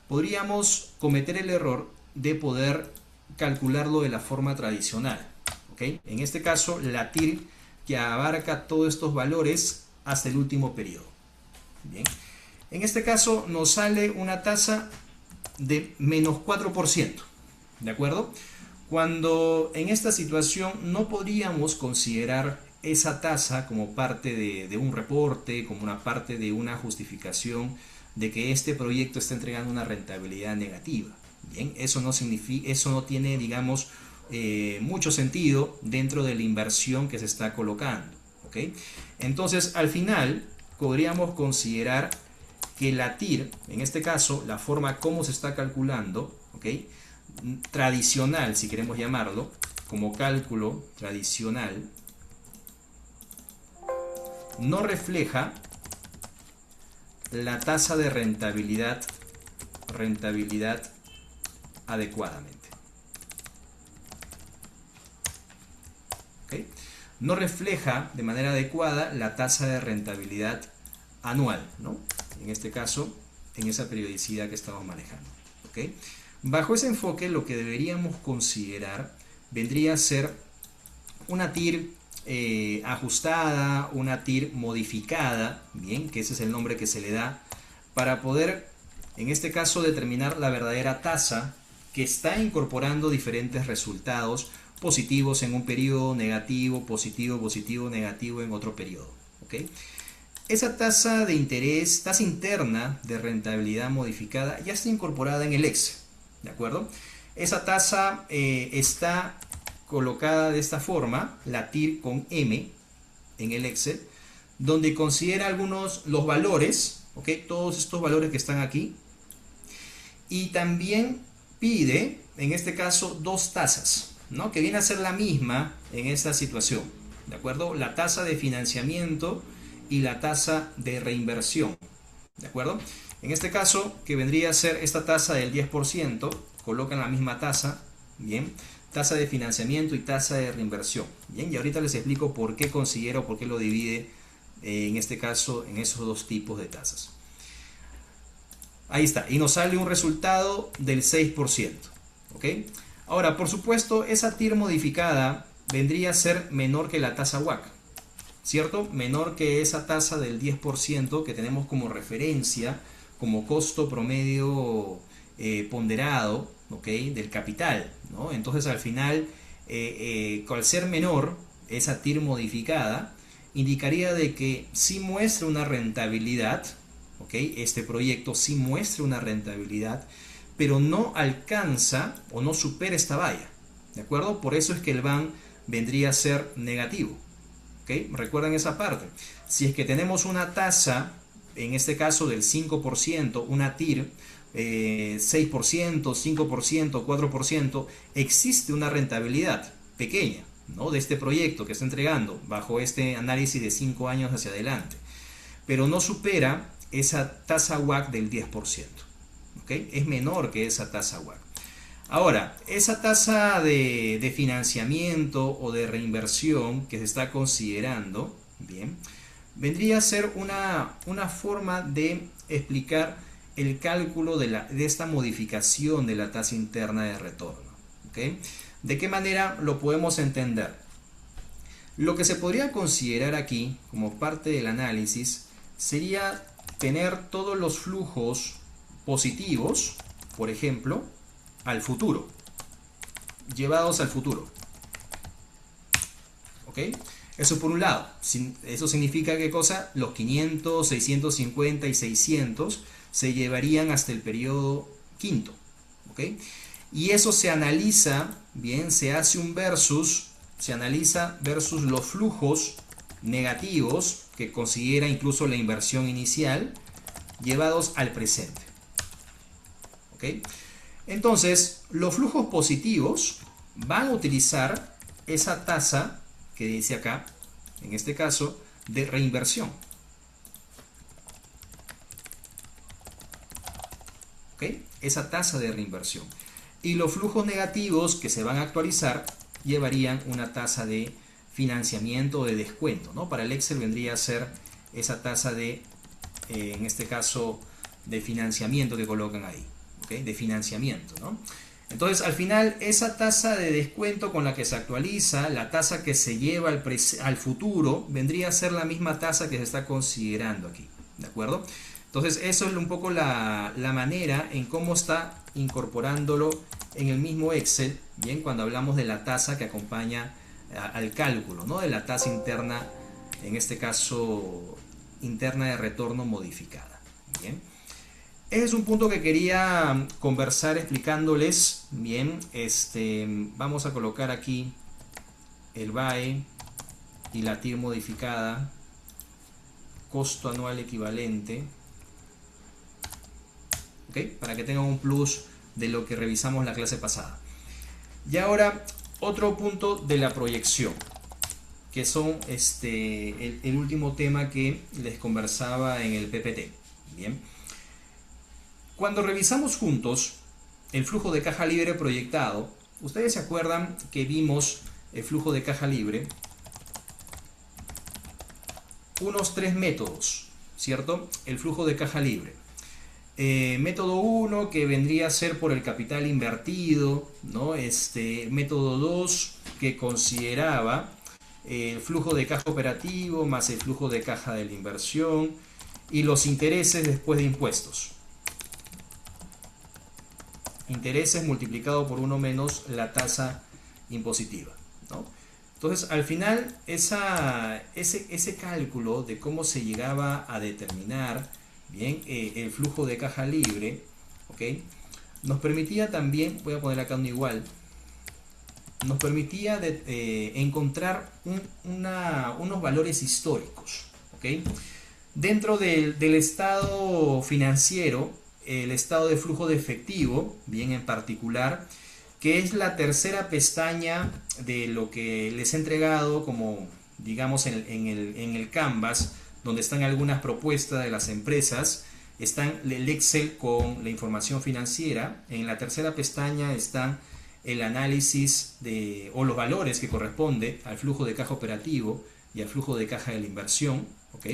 B: podríamos cometer el error de poder calcularlo de la forma tradicional. ¿Okay? En este caso, la TIR que abarca todos estos valores hasta el último periodo. Bien. En este caso nos sale una tasa de menos 4%. ¿De acuerdo? Cuando en esta situación no podríamos considerar esa tasa como parte de un reporte, como una parte de una justificación de que este proyecto está entregando una rentabilidad negativa. Bien, eso no significa, eso no tiene, digamos, mucho sentido dentro de la inversión que se está colocando. ¿Ok? Entonces, al final, podríamos considerar que la TIR, en este caso, la forma como se está calculando, ¿ok? Tradicional, si queremos llamarlo, como cálculo tradicional, no refleja la tasa de rentabilidad adecuadamente. ¿Okay? No refleja de manera adecuada la tasa de rentabilidad anual, ¿no? En este caso, en esa periodicidad que estamos manejando. ¿Okay? Bajo ese enfoque, lo que deberíamos considerar vendría a ser una TIR ajustada, una TIR modificada, bien, que ese es el nombre que se le da, para poder, en este caso, determinar la verdadera tasa que está incorporando diferentes resultados positivos en un periodo, negativo, positivo, positivo, negativo en otro periodo. ¿Okay? Esa tasa de interés, tasa interna de rentabilidad modificada, ya está incorporada en el Excel. ¿De acuerdo? Esa tasa está colocada de esta forma, la TIR con M en el Excel, donde considera los valores, ¿ok? Todos estos valores que están aquí, y también pide, en este caso, dos tasas, ¿no? Que viene a ser la misma en esta situación, ¿de acuerdo? La tasa de financiamiento y la tasa de reinversión, ¿de acuerdo? En este caso, que vendría a ser esta tasa del 10%, colocan la misma tasa, bien, tasa de financiamiento y tasa de reinversión, bien, y ahorita les explico por qué considero, por qué lo divide, en este caso, en esos dos tipos de tasas. Ahí está, y nos sale un resultado del 6%, ¿ok? Ahora, por supuesto, esa TIR modificada vendría a ser menor que la tasa WACC, ¿cierto? Menor que esa tasa del 10% que tenemos como referencia, como costo promedio ponderado, ¿ok? Del capital, ¿no? Entonces al final, al ser menor esa TIR modificada, indicaría de que sí muestra una rentabilidad, ¿ok? Este proyecto sí muestra una rentabilidad, pero no alcanza o no supera esta valla, ¿de acuerdo? Por eso es que el BAN vendría a ser negativo. ¿Okay? Recuerden esa parte. Si es que tenemos una tasa, en este caso del 5%, una TIR, 6%, 5%, 4%, existe una rentabilidad pequeña, ¿no?, de este proyecto que está entregando bajo este análisis de 5 años hacia adelante, pero no supera esa tasa WACC del 10%. ¿Ok? Es menor que esa tasa WACC. Ahora, esa tasa de financiamiento o de reinversión que se está considerando, bien, vendría a ser una forma de explicar el cálculo de esta modificación de la tasa interna de retorno. ¿Ok? ¿De qué manera lo podemos entender? Lo que se podría considerar aquí como parte del análisis sería tener todos los flujos positivos, por ejemplo, al futuro, llevados al futuro. ¿Ok? Eso por un lado. Eso significa ¿qué cosa? Los 500, 650 y 600 se llevarían hasta el periodo quinto. ¿Ok? Y eso se analiza, bien, se hace un versus, se analiza versus los flujos negativos que considera incluso la inversión inicial llevados al presente. ¿Ok? Entonces, los flujos positivos van a utilizar esa tasa que dice acá, en este caso, de reinversión. ¿Ok? Esa tasa de reinversión. Y los flujos negativos que se van a actualizar llevarían una tasa de financiamiento o de descuento, ¿no? Para el Excel vendría a ser esa tasa de, en este caso, de financiamiento que colocan ahí. ¿Ok? De financiamiento, ¿no? Entonces, al final, esa tasa de descuento con la que se actualiza, la tasa que se lleva al futuro, vendría a ser la misma tasa que se está considerando aquí. ¿De acuerdo? Entonces, eso es un poco la manera en cómo está incorporándolo en el mismo Excel, bien, cuando hablamos de la tasa que acompaña al cálculo, ¿no? De la tasa interna, en este caso, interna de retorno modificada. Bien. Ese es un punto que quería conversar explicándoles. Bien, vamos a colocar aquí el BAE y la TIR modificada, costo anual equivalente, ¿ok? Para que tengan un plus de lo que revisamos la clase pasada. Y ahora, otro punto de la proyección, que son el último tema que les conversaba en el PPT. Bien. Cuando revisamos juntos el flujo de caja libre proyectado, ustedes se acuerdan que vimos el flujo de caja libre, unos 3 métodos, ¿cierto? El flujo de caja libre. Método 1, que vendría a ser por el capital invertido, ¿no? Método 2, que consideraba el flujo de caja operativo más el flujo de caja de la inversión y los intereses después de impuestos. Intereses multiplicado por 1 menos la tasa impositiva, ¿no? Entonces, al final, ese cálculo de cómo se llegaba a determinar, bien, el flujo de caja libre, ¿ok?, nos permitía también, voy a poner acá un igual, nos permitía encontrar unos valores históricos, ¿ok? Dentro del estado financiero, el estado de flujo de efectivo, bien, en particular, que es la tercera pestaña de lo que les he entregado como, digamos, en el Canvas, donde están algunas propuestas de las empresas. Están el Excel con la información financiera. En la tercera pestaña están el análisis o los valores que corresponde al flujo de caja operativo y al flujo de caja de la inversión, ¿ok?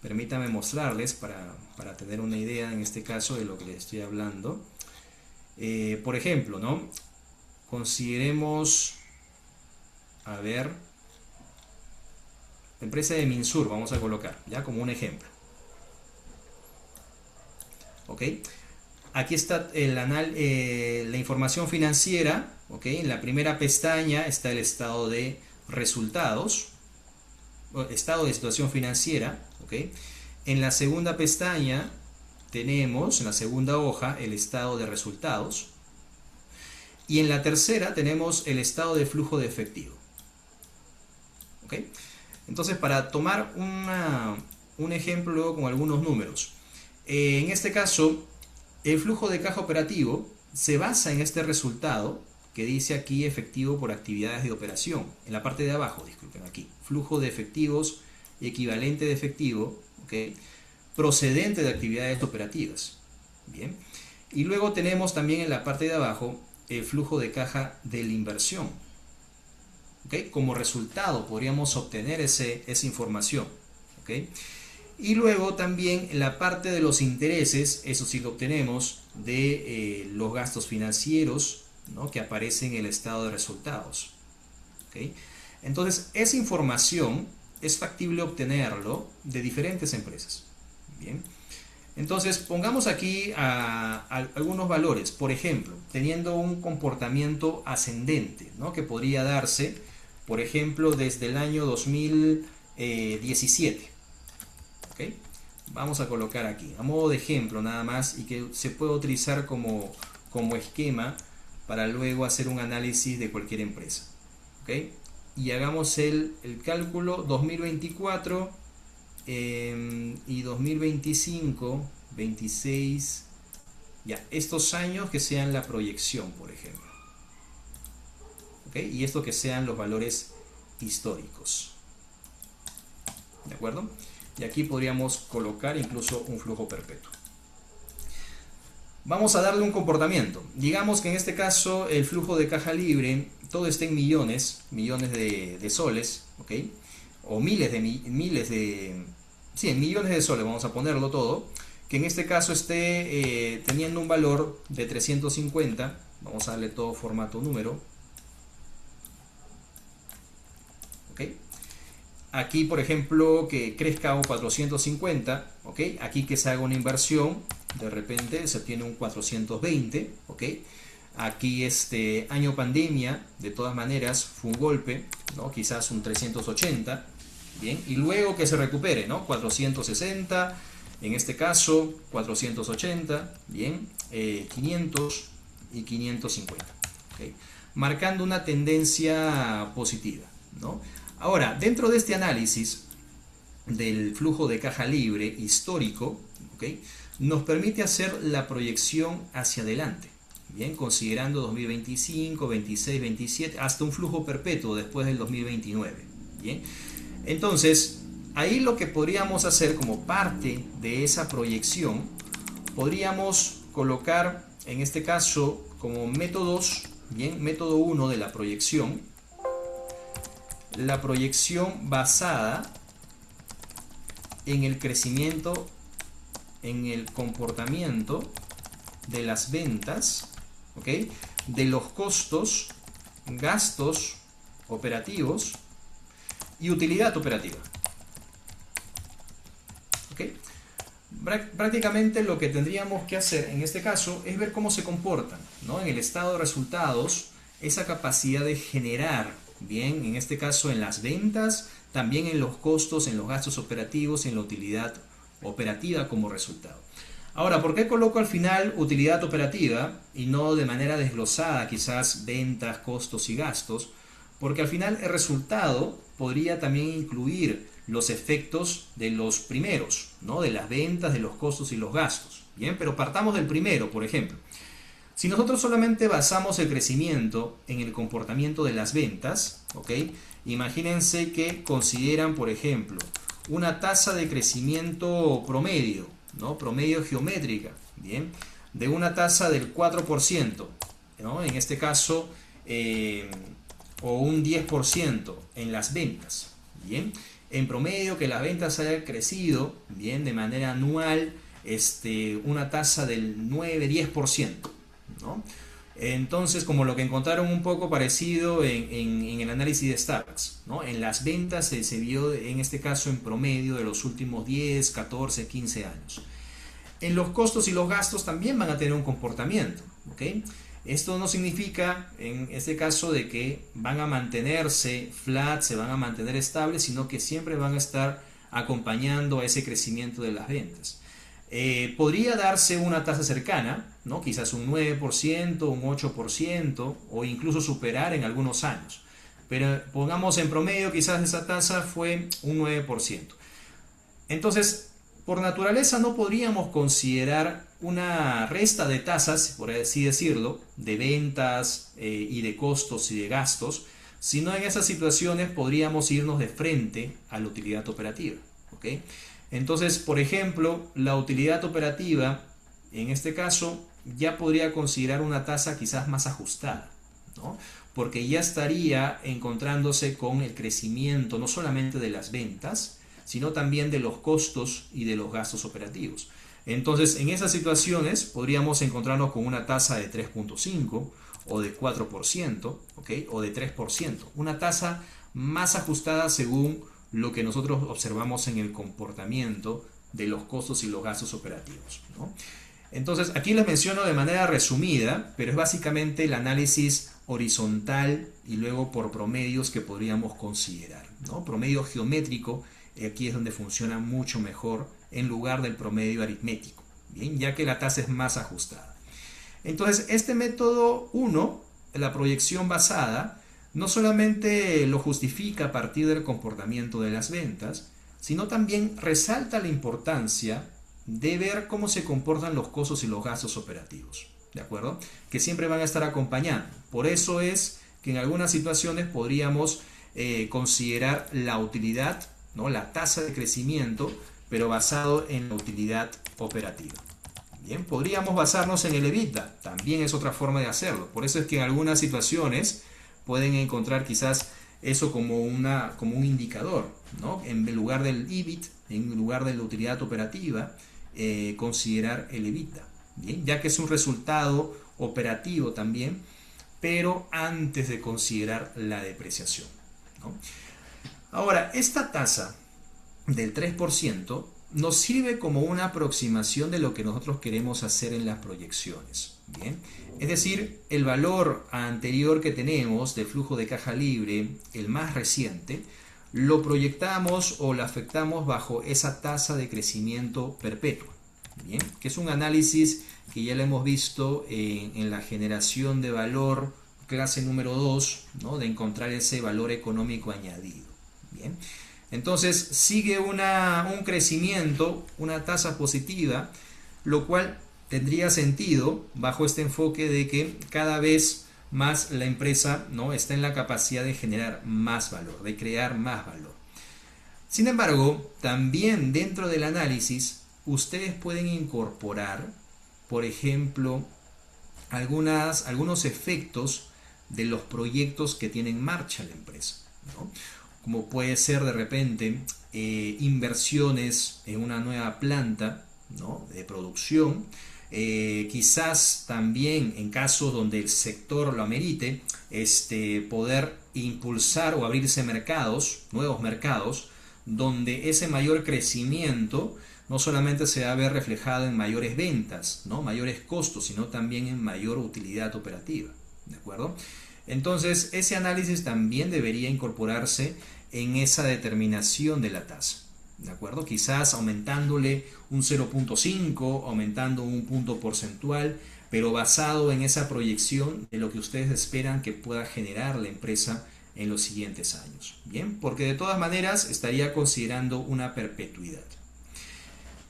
B: Permítanme mostrarles para tener una idea en este caso de lo que les estoy hablando. Por ejemplo, ¿no? Consideremos, a ver, la empresa de Minsur, vamos a colocar, ya como un ejemplo. ¿Ok? Aquí está la información financiera, ¿ok? En la primera pestaña está el estado de resultados, estado de situación financiera, ¿ok? En la segunda pestaña tenemos, en la segunda hoja, el estado de resultados. Y en la tercera tenemos el estado de flujo de efectivo. ¿Ok? Entonces, para tomar un ejemplo con algunos números. En este caso, El flujo de caja operativo se basa en este resultado que dice aquí efectivo por actividades de operación. En la parte de abajo, disculpen aquí. Flujo de efectivos, equivalente de efectivo, ¿ok? Procedente de actividades operativas. Bien. Y luego tenemos también en la parte de abajo el flujo de caja de la inversión. ¿Ok? Como resultado podríamos obtener esa información. ¿Ok? Y luego también en la parte de los intereses, eso sí lo obtenemos de los gastos financieros, ¿no? Que aparecen en el estado de resultados. ¿Ok? Entonces, esa información es factible obtenerlo de diferentes empresas. Bien. Entonces, pongamos aquí algunos valores. Por ejemplo, teniendo un comportamiento ascendente, ¿no? Que podría darse, por ejemplo, desde el año 2017. ¿Ok? Vamos a colocar aquí, a modo de ejemplo nada más, y que se puede utilizar como esquema para luego hacer un análisis de cualquier empresa. ¿Ok? Y hagamos el cálculo 2024 y 2025, 26, ya, estos años que sean la proyección, por ejemplo. ¿Ok? Y esto que sean los valores históricos. ¿De acuerdo? Y aquí podríamos colocar incluso un flujo perpetuo. Vamos a darle un comportamiento. Digamos que en este caso el flujo de caja libre, todo está en millones de soles, ¿ok? O sí, en millones de soles vamos a ponerlo todo, que en este caso esté teniendo un valor de 350, vamos a darle todo formato número, ¿ok? Aquí, por ejemplo, que crezca un 450, ¿ok? Aquí que se haga una inversión, de repente se obtiene un 420, ¿ok? Aquí año pandemia, de todas maneras, fue un golpe, ¿no? Quizás un 380, ¿bien? Y luego que se recupere, ¿no? 460, en este caso, 480, ¿bien? 500 y 550, ¿ok? Marcando una tendencia positiva, ¿no? Ahora, dentro de este análisis del flujo de caja libre histórico, ¿okay? Nos permite hacer la proyección hacia adelante, bien, considerando 2025, 26, 27, hasta un flujo perpetuo después del 2029, bien. Entonces, ahí lo que podríamos hacer como parte de esa proyección, podríamos colocar, en este caso, como métodos, bien, método 1 de la proyección basada en el crecimiento, en el comportamiento de las ventas, ¿ok? De los costos, gastos operativos y utilidad operativa. ¿Ok? Prácticamente lo que tendríamos que hacer en este caso es ver cómo se comportan, ¿no? En el estado de resultados, esa capacidad de generar, bien, en este caso en las ventas, también en los costos, en los gastos operativos, en la utilidad operativa como resultado. Ahora, ¿por qué coloco al final utilidad operativa y no de manera desglosada quizás ventas, costos y gastos? Porque al final el resultado podría también incluir los efectos de los primeros, ¿no? De las ventas, de los costos y los gastos. Bien, pero partamos del primero, por ejemplo. Si nosotros solamente basamos el crecimiento en el comportamiento de las ventas, ¿ok? Imagínense que consideran, por ejemplo, una tasa de crecimiento promedio, ¿no? Promedio geométrica, ¿bien? De una tasa del 4%, ¿no? En este caso, o un 10% en las ventas, ¿bien? En promedio que las ventas hayan crecido, ¿bien? De manera anual, una tasa del 9-10%, ¿no? Entonces, como lo que encontraron un poco parecido en el análisis de Starbucks, ¿no? En las ventas se vio en este caso en promedio de los últimos 10, 14, 15 años. En los costos y los gastos también van a tener un comportamiento, ¿ok? Esto no significa en este caso de que van a mantenerse flat, se van a mantener estables, sino que siempre van a estar acompañando a ese crecimiento de las ventas. Podría darse una tasa cercana, ¿no? Quizás un 9%, un 8% o incluso superar en algunos años. Pero pongamos en promedio, quizás esa tasa fue un 9%. Entonces, por naturaleza no podríamos considerar una resta de tasas, por así decirlo, de ventas y de costos y de gastos, sino en esas situaciones podríamos irnos de frente a la utilidad operativa. ¿Ok? Entonces, por ejemplo, la utilidad operativa, en este caso, ya podría considerar una tasa quizás más ajustada, ¿no? Porque ya estaría encontrándose con el crecimiento no solamente de las ventas, sino también de los costos y de los gastos operativos. Entonces, en esas situaciones podríamos encontrarnos con una tasa de 3.5 o de 4%, ¿ok? O de 3%, una tasa más ajustada según lo que nosotros observamos en el comportamiento de los costos y los gastos operativos, ¿no? Entonces, aquí les menciono de manera resumida, pero es básicamente el análisis horizontal y luego por promedios que podríamos considerar, ¿no? Promedio geométrico, aquí es donde funciona mucho mejor en lugar del promedio aritmético, ¿bien? Ya que la tasa es más ajustada. Entonces, este método 1, la proyección basada, no solamente lo justifica a partir del comportamiento de las ventas, sino también resalta la importancia de ver cómo se comportan los costos y los gastos operativos, ¿de acuerdo? Que siempre van a estar acompañando. Por eso es que en algunas situaciones podríamos considerar la utilidad, ¿no? La tasa de crecimiento, pero basado en la utilidad operativa. Bien, podríamos basarnos en el EBITDA, también es otra forma de hacerlo. Por eso es que en algunas situaciones pueden encontrar quizás eso como un indicador, ¿no? En lugar del EBIT, en lugar de la utilidad operativa, considerar el EBITDA, ¿bien? Ya que es un resultado operativo también, pero antes de considerar la depreciación, ¿no? Ahora, esta tasa del 3% nos sirve como una aproximación de lo que nosotros queremos hacer en las proyecciones, ¿bien? Es decir, el valor anterior que tenemos de flujo de caja libre, el más reciente, lo proyectamos o lo afectamos bajo esa tasa de crecimiento perpetua, ¿bien? Que es un análisis que ya lo hemos visto en la generación de valor clase número 2, ¿no? De encontrar ese valor económico añadido, ¿bien? Entonces sigue un crecimiento, una tasa positiva, lo cual tendría sentido bajo este enfoque de que cada vez más la empresa, ¿no? Está en la capacidad de generar más valor, de crear más valor. Sin embargo, también dentro del análisis, ustedes pueden incorporar, por ejemplo, algunos efectos de los proyectos que tiene en marcha la empresa, ¿no? Como puede ser de repente inversiones en una nueva planta, ¿no? De producción, quizás también en casos donde el sector lo amerite, poder impulsar o abrirse mercados, nuevos mercados, donde ese mayor crecimiento no solamente se va a ver reflejado en mayores ventas, ¿no? Mayores costos, sino también en mayor utilidad operativa, ¿de acuerdo? Entonces, ese análisis también debería incorporarse en esa determinación de la tasa, ¿de acuerdo? Quizás aumentándole un 0.5, aumentando un punto porcentual, pero basado en esa proyección de lo que ustedes esperan que pueda generar la empresa en los siguientes años, ¿bien? Porque de todas maneras estaría considerando una perpetuidad.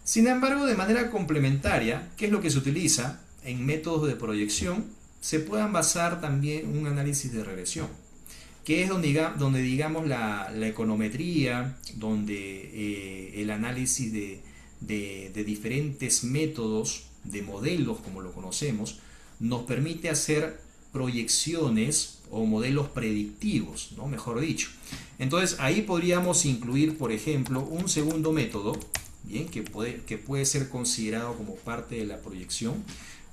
B: Sin embargo, de manera complementaria, ¿qué es lo que se utiliza en métodos de proyección? Se puedan basar también en un análisis de regresión, que es donde digamos la econometría, donde el análisis de diferentes métodos, de modelos como lo conocemos, nos permite hacer proyecciones o modelos predictivos, ¿no? Mejor dicho. Entonces ahí podríamos incluir, por ejemplo, un segundo método, bien, que puede ser considerado como parte de la proyección,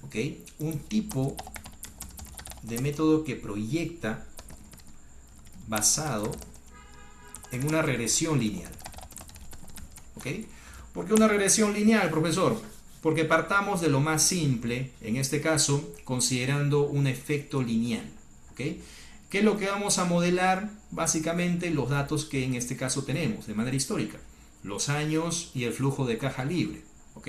B: ¿ok? Un tipo de método que proyecta basado en una regresión lineal, ¿ok? ¿Por qué una regresión lineal, profesor? Porque partamos de lo más simple, en este caso, considerando un efecto lineal, ¿ok? ¿Qué es lo que vamos a modelar? Básicamente los datos que en este caso tenemos de manera histórica, los años y el flujo de caja libre, ¿ok?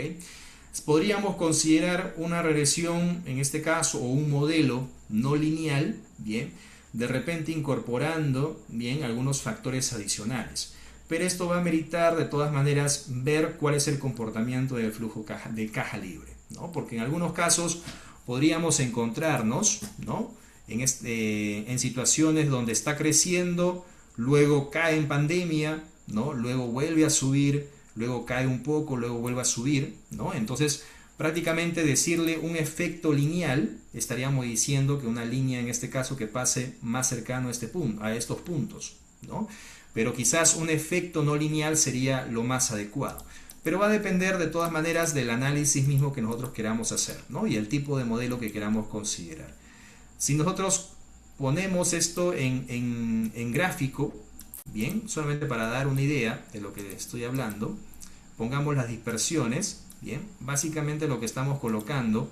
B: Podríamos considerar una regresión, en este caso, o un modelo no lineal, ¿bien? De repente incorporando, bien, algunos factores adicionales. Pero esto va a meritar de todas maneras ver cuál es el comportamiento del flujo de caja libre, ¿no? Porque en algunos casos podríamos encontrarnos, ¿no? En situaciones donde está creciendo, luego cae en pandemia, ¿no? Luego vuelve a subir, luego cae un poco, luego vuelve a subir, ¿no? Entonces, prácticamente decirle un efecto lineal, estaríamos diciendo que una línea en este caso que pase más cercano a, este punto, a estos puntos, ¿no? Pero quizás un efecto no lineal sería lo más adecuado. Pero va a depender de todas maneras del análisis mismo que nosotros queramos hacer, ¿no? Y el tipo de modelo que queramos considerar. Si nosotros ponemos esto en gráfico, bien, solamente para dar una idea de lo que estoy hablando, pongamos las dispersiones, bien, básicamente lo que estamos colocando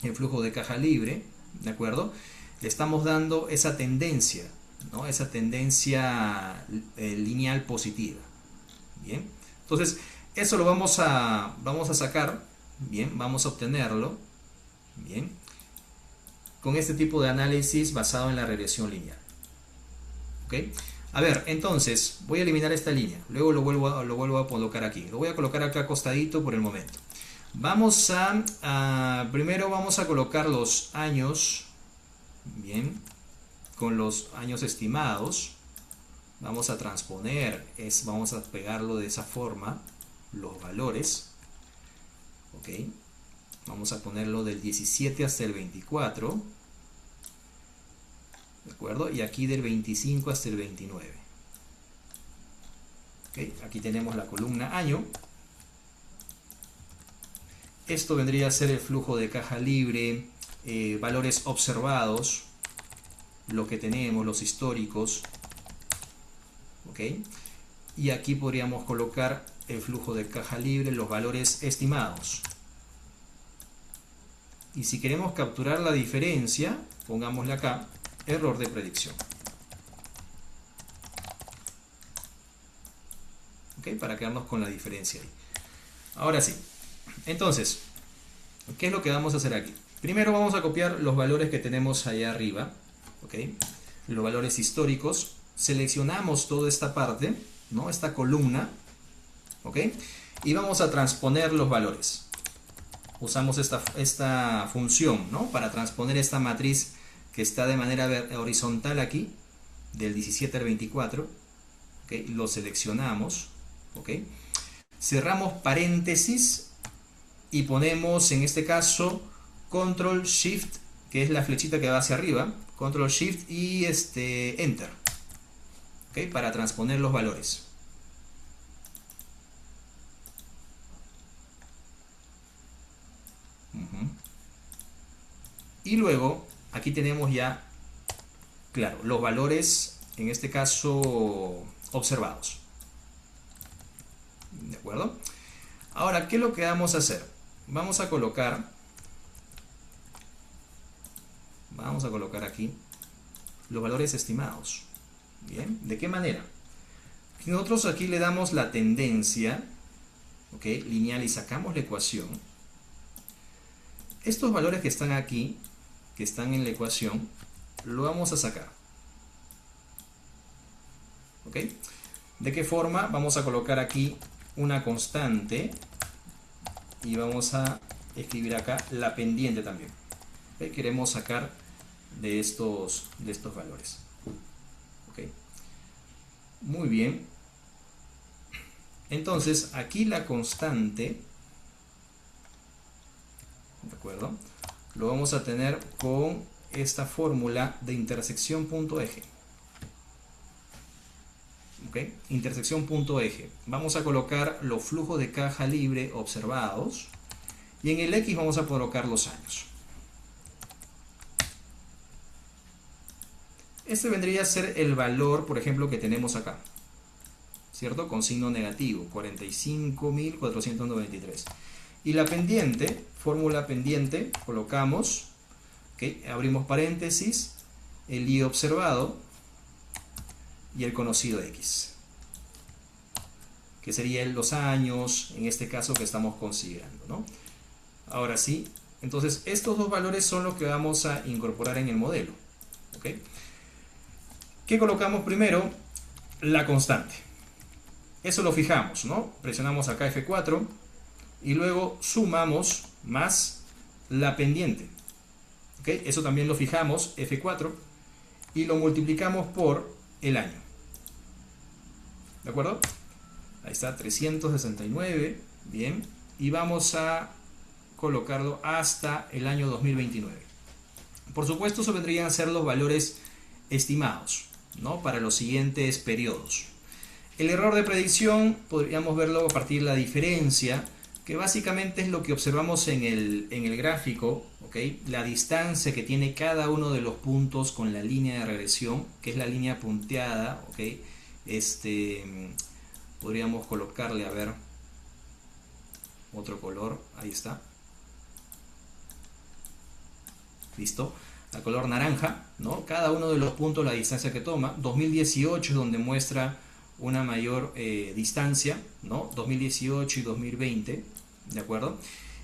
B: en flujo de caja libre, ¿de acuerdo? Le estamos dando esa tendencia, ¿no? Esa tendencia lineal positiva, bien. Entonces, eso lo vamos a sacar, bien, vamos a obtenerlo, bien, con este tipo de análisis basado en la regresión lineal. ¿Ok? A ver, entonces, voy a eliminar esta línea, luego lo vuelvo a colocar aquí. Lo voy a colocar acá acostadito por el momento. Vamos primero vamos a colocar los años, bien, con los años estimados. Vamos a transponer, vamos a pegarlo de esa forma, los valores. Ok, vamos a ponerlo del 17 hasta el 24. ¿De acuerdo? Y aquí del 25 hasta el 29. ¿Okay? Aquí tenemos la columna año. Esto vendría a ser el flujo de caja libre, valores observados, lo que tenemos, los históricos. ¿Ok? Y aquí podríamos colocar el flujo de caja libre, los valores estimados. Y si queremos capturar la diferencia, pongámosle acá, error de predicción. ¿Ok? Para quedarnos con la diferencia ahí. Ahora sí. Entonces, ¿qué es lo que vamos a hacer aquí? Primero vamos a copiar los valores que tenemos allá arriba. ¿Ok? Los valores históricos. Seleccionamos toda esta parte, ¿no? Esta columna. ¿Ok? Y vamos a transponer los valores. Usamos esta función, ¿no? Para transponer esta matriz que está de manera horizontal aquí, del 17 al 24, ¿okay? Lo seleccionamos, ¿okay? Cerramos paréntesis y ponemos en este caso Control Shift, que es la flechita que va hacia arriba, Control Shift y Enter, ¿okay? Para transponer los valores. Y luego aquí tenemos ya, claro, los valores, en este caso, observados. ¿De acuerdo? Ahora, ¿qué es lo que vamos a hacer? Vamos a colocar aquí los valores estimados. Bien, ¿de qué manera? Nosotros aquí le damos la tendencia, ¿ok? Lineal, y sacamos la ecuación. Estos valores que están aquí, que están en la ecuación, lo vamos a sacar. ¿Ok? ¿De qué forma? Vamos a colocar aquí una constante y vamos a escribir acá la pendiente también. ¿Ok? Queremos sacar de estos valores. ¿Ok? Muy bien. Entonces, aquí la constante, ¿de acuerdo? Lo vamos a tener con esta fórmula de intersección punto eje. ¿Ok? Intersección punto eje. Vamos a colocar los flujos de caja libre observados y en el X vamos a colocar los años. Este vendría a ser el valor, por ejemplo, que tenemos acá, ¿cierto? Con signo negativo, 45.493. Y la pendiente, fórmula pendiente, colocamos, ¿okay? Abrimos paréntesis, el I observado y el conocido X, que serían los años, en este caso que estamos considerando, ¿no? Ahora sí, entonces estos dos valores son los que vamos a incorporar en el modelo. ¿Okay? ¿Qué colocamos primero? La constante. Eso lo fijamos, ¿no? Presionamos acá F4. y luego sumamos más la pendiente. ¿Ok? Eso también lo fijamos, F4, y lo multiplicamos por el año. ¿De acuerdo? Ahí está, 369. Bien. Y vamos a colocarlo hasta el año 2029. Por supuesto, eso vendrían a ser los valores estimados, ¿no? Para los siguientes periodos. El error de predicción podríamos verlo a partir de la diferencia, que básicamente es lo que observamos en el gráfico, ¿ok? La distancia que tiene cada uno de los puntos con la línea de regresión, que es la línea punteada, ¿ok? Podríamos colocarle, a ver, otro color, ahí está. ¿Listo? A color naranja, ¿no? Cada uno de los puntos, la distancia que toma. 2018 es donde muestra una mayor distancia, ¿no? 2018 y 2020, ¿de acuerdo?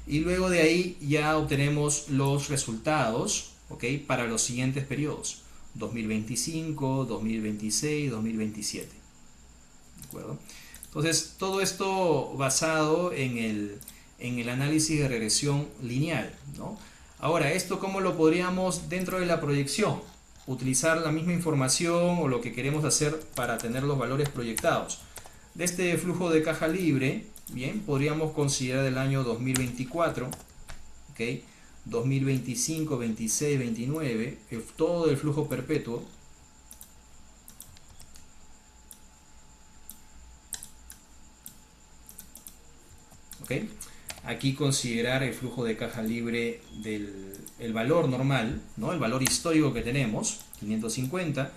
B: Y luego de ahí ya obtenemos los resultados, ¿ok? Para los siguientes periodos. 2025, 2026, 2027. ¿De acuerdo? Entonces, todo esto basado en el análisis de regresión lineal, ¿no? Ahora, ¿esto cómo lo podríamos dentro de la proyección? Utilizar la misma información o lo que queremos hacer para tener los valores proyectados. De este flujo de caja libre, bien, podríamos considerar el año 2024, ¿ok? 2025, 26, 29, todo el flujo perpetuo. ¿Ok? Aquí considerar el flujo de caja libre del valor normal, ¿no? El valor histórico que tenemos, 550,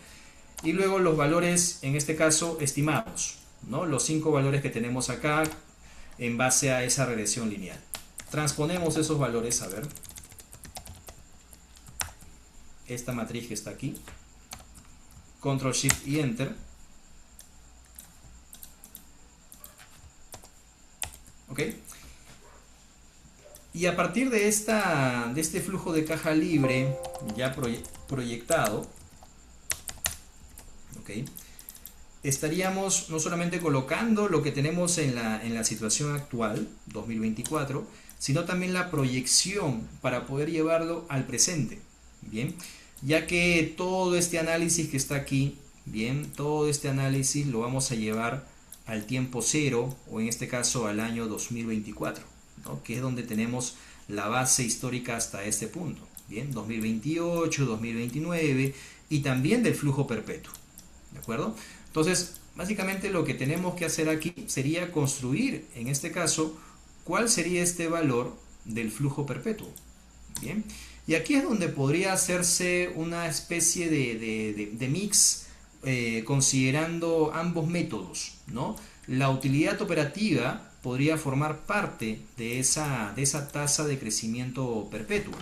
B: y luego los valores, en este caso, estimados, ¿no? Los 5 valores que tenemos acá en base a esa regresión lineal. Transponemos esos valores, a ver. Esta matriz que está aquí. Control Shift y Enter. ¿Ok? Y a partir de este flujo de caja libre ya proyectado, ¿ok? Estaríamos no solamente colocando lo que tenemos en la situación actual, 2024, sino también la proyección para poder llevarlo al presente, ¿bien? Ya que todo este análisis que está aquí, ¿bien? Todo este análisis lo vamos a llevar al tiempo cero, o en este caso al año 2024, ¿no? Que es donde tenemos la base histórica hasta este punto, bien, 2028, 2029 y también del flujo perpetuo, ¿de acuerdo? Entonces, básicamente lo que tenemos que hacer aquí sería construir, en este caso, cuál sería este valor del flujo perpetuo, bien, y aquí es donde podría hacerse una especie de mix, considerando ambos métodos, ¿no? La utilidad operativa podría formar parte de esa tasa de crecimiento perpetuo.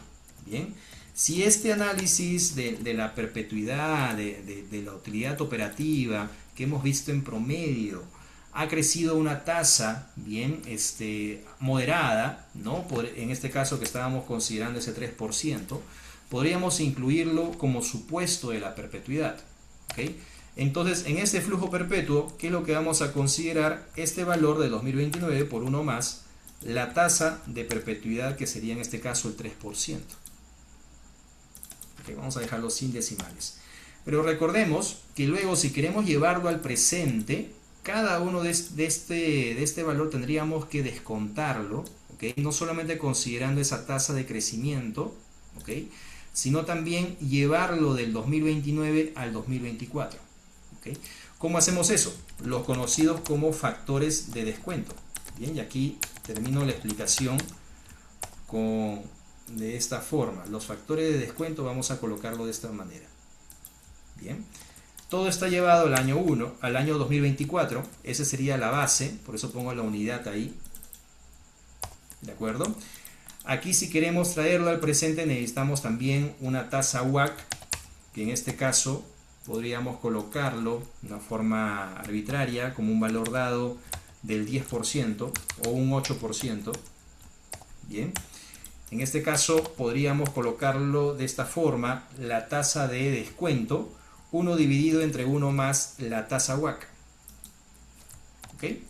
B: Bien, si este análisis de la perpetuidad, de la utilidad operativa que hemos visto en promedio, ha crecido una tasa bien moderada, ¿no? En este caso que estábamos considerando ese 3%, podríamos incluirlo como supuesto de la perpetuidad. ¿Okay? Entonces, en este flujo perpetuo, ¿qué es lo que vamos a considerar? Este valor de 2029 por 1 más la tasa de perpetuidad, que sería en este caso el 3%. Okay, vamos a dejarlo sin decimales. Pero recordemos que luego, si queremos llevarlo al presente, cada uno de este valor tendríamos que descontarlo, ¿okay? No solamente considerando esa tasa de crecimiento, ¿okay? Sino también llevarlo del 2029 al 2024. ¿Okay? ¿Cómo hacemos eso? Los conocidos como factores de descuento. Bien, y aquí termino la explicación de esta forma. Los factores de descuento vamos a colocarlo de esta manera. Bien, todo está llevado al año 1, al año 2024. Esa sería la base, por eso pongo la unidad ahí. ¿De acuerdo? Aquí, si queremos traerlo al presente, necesitamos también una tasa WACC, que en este caso podríamos colocarlo de una forma arbitraria como un valor dado del 10% o un 8%. Bien, en este caso podríamos colocarlo de esta forma: la tasa de descuento 1 dividido entre 1 más la tasa WACC. ¿Okay?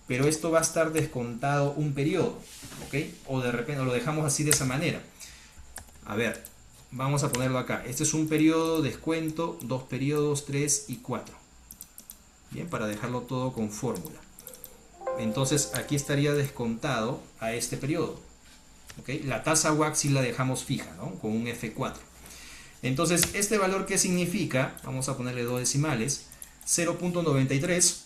B: pero esto va a estar descontado un periodo, ¿ok? O de repente lo dejamos así de esa manera. A ver, vamos a ponerlo acá. Este es un periodo, descuento, 2 periodos, 3 y 4. Bien, para dejarlo todo con fórmula. Entonces aquí estaría descontado a este periodo. ¿Ok? La tasa WACC sí la dejamos fija, ¿no? Con un F4. Entonces, ¿este valor qué significa? Vamos a ponerle dos decimales. 0.93,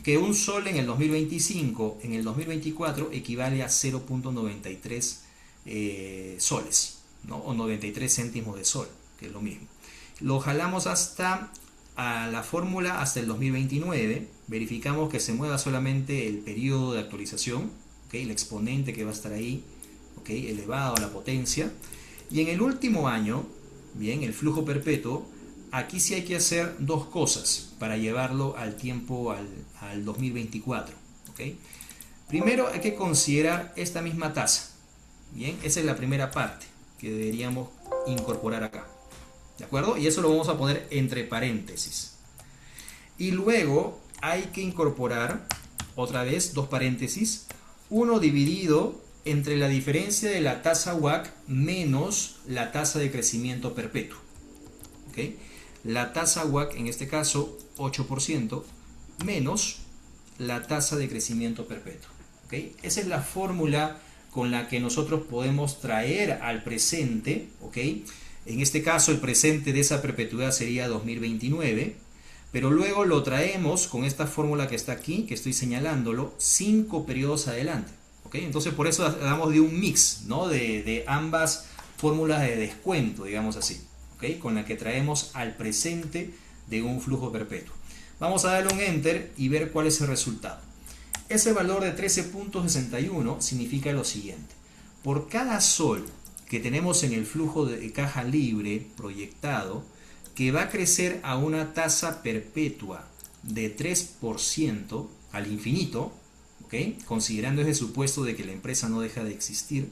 B: que un sol en el 2025, en el 2024, equivale a 0.93 soles, ¿no? O 93 céntimos de sol, que es lo mismo. Lo jalamos hasta a la fórmula hasta el 2029, verificamos que se mueva solamente el periodo de actualización, ¿okay? El exponente que va a estar ahí, ¿okay? Elevado a la potencia, y en el último año, bien, el flujo perpetuo, aquí sí hay que hacer dos cosas para llevarlo al tiempo al 2024, ¿okay? Primero hay que considerar esta misma tasa, bien, esa es la primera parte que deberíamos incorporar acá. ¿De acuerdo? Y eso lo vamos a poner entre paréntesis. Y luego hay que incorporar, otra vez, dos paréntesis, uno dividido entre la diferencia de la tasa WACC menos la tasa de crecimiento perpetuo. ¿Ok? La tasa WACC, en este caso, 8%, menos la tasa de crecimiento perpetuo. ¿Ok? Esa es la fórmula con la que nosotros podemos traer al presente, ¿ok? En este caso el presente de esa perpetuidad sería 2029, pero luego lo traemos con esta fórmula que está aquí, que estoy señalándolo, 5 periodos adelante. ¿Okay? Entonces por eso hablamos de un mix, ¿no? de ambas fórmulas de descuento, digamos así, ¿okay? Con la que traemos al presente de un flujo perpetuo. Vamos a darle un enter y ver cuál es el resultado. Ese valor de 13.61 significa lo siguiente. Por cada sol que tenemos en el flujo de caja libre proyectado, que va a crecer a una tasa perpetua de 3% al infinito, ¿okay? Considerando ese supuesto de que la empresa no deja de existir,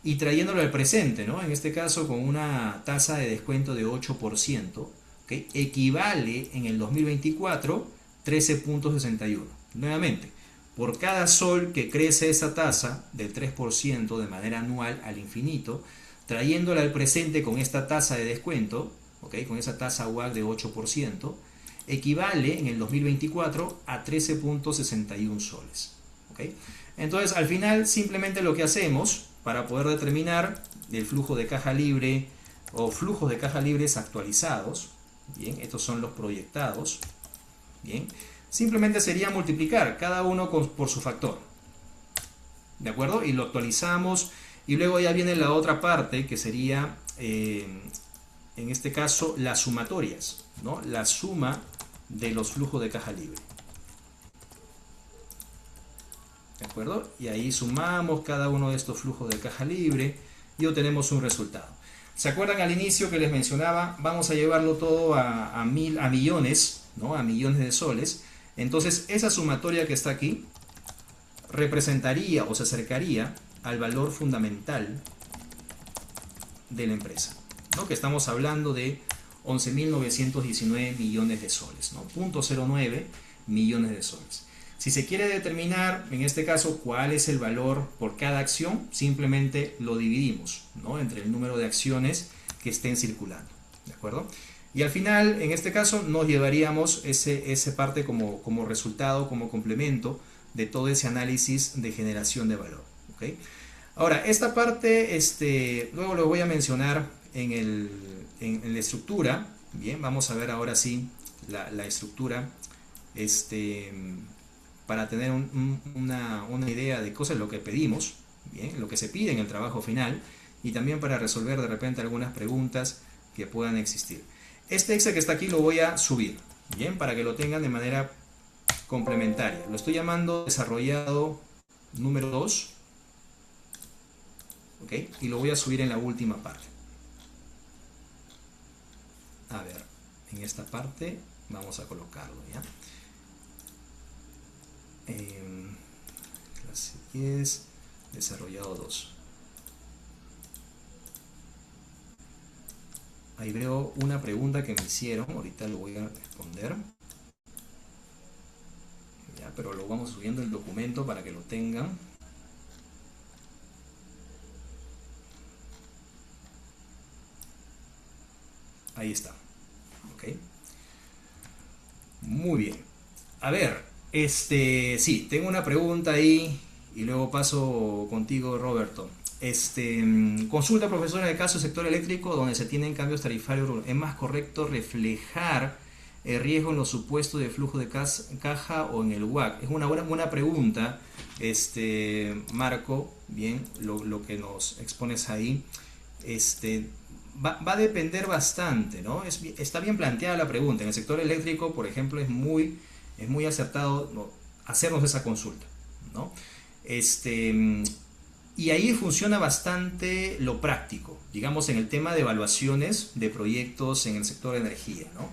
B: y trayéndolo al presente, ¿no? En este caso con una tasa de descuento de 8%, ¿okay? Equivale en el 2024 13.61. Nuevamente, por cada sol que crece esa tasa del 3% de manera anual al infinito, trayéndola al presente con esta tasa de descuento, ¿okay? Con esa tasa WACC de 8%, equivale en el 2024 a 13.61 soles. ¿Okay? Entonces, al final, simplemente lo que hacemos para poder determinar el flujo de caja libre o flujos de caja libres actualizados, bien, estos son los proyectados, bien, simplemente sería multiplicar cada uno por su factor, ¿de acuerdo? Y lo actualizamos y luego ya viene la otra parte que sería, en este caso, las sumatorias, ¿no? La suma de los flujos de caja libre. ¿De acuerdo? Y ahí sumamos cada uno de estos flujos de caja libre y obtenemos un resultado. ¿Se acuerdan al inicio que les mencionaba? Vamos a llevarlo todo a millones, ¿no? A millones de soles. Entonces esa sumatoria que está aquí representaría o se acercaría al valor fundamental de la empresa, ¿no? Que estamos hablando de 11.919 millones de soles, ¿no? 0.09 millones de soles. Si se quiere determinar, en este caso, cuál es el valor por cada acción, simplemente lo dividimos, ¿no? Entre el número de acciones que estén circulando, ¿de acuerdo? Y al final, en este caso, nos llevaríamos ese parte como resultado, como complemento de todo ese análisis de generación de valor, ¿ok? Ahora, esta parte, luego lo voy a mencionar en la estructura. Bien, vamos a ver ahora sí la estructura, para tener una idea de cosas, lo que pedimos, bien, lo que se pide en el trabajo final, y también para resolver de repente algunas preguntas que puedan existir. Este Excel que está aquí lo voy a subir, bien, para que lo tengan de manera complementaria. Lo estoy llamando desarrollado número 2, ¿ok? Y lo voy a subir en la última parte. A ver, en esta parte vamos a colocarlo, ¿ya? Clase 10, desarrollado 2. Ahí veo una pregunta que me hicieron, ahorita lo voy a responder. Ya, pero lo vamos subiendo el documento para que lo tengan. Ahí está. Ok. Muy bien. A ver, sí, tengo una pregunta ahí y luego paso contigo, Roberto. Consulta profesora de caso sector eléctrico donde se tienen cambios tarifarios. ¿Es más correcto reflejar el riesgo en los supuestos de flujo de caja o en el WAC? Es una buena pregunta, Marco. Bien, lo que nos expones ahí. Va a depender bastante, ¿no? Está bien planteada la pregunta. En el sector eléctrico, por ejemplo, es muy acertado, ¿no?, hacernos esa consulta, ¿no? Y ahí funciona bastante lo práctico, digamos, en el tema de evaluaciones de proyectos en el sector de energía, ¿no?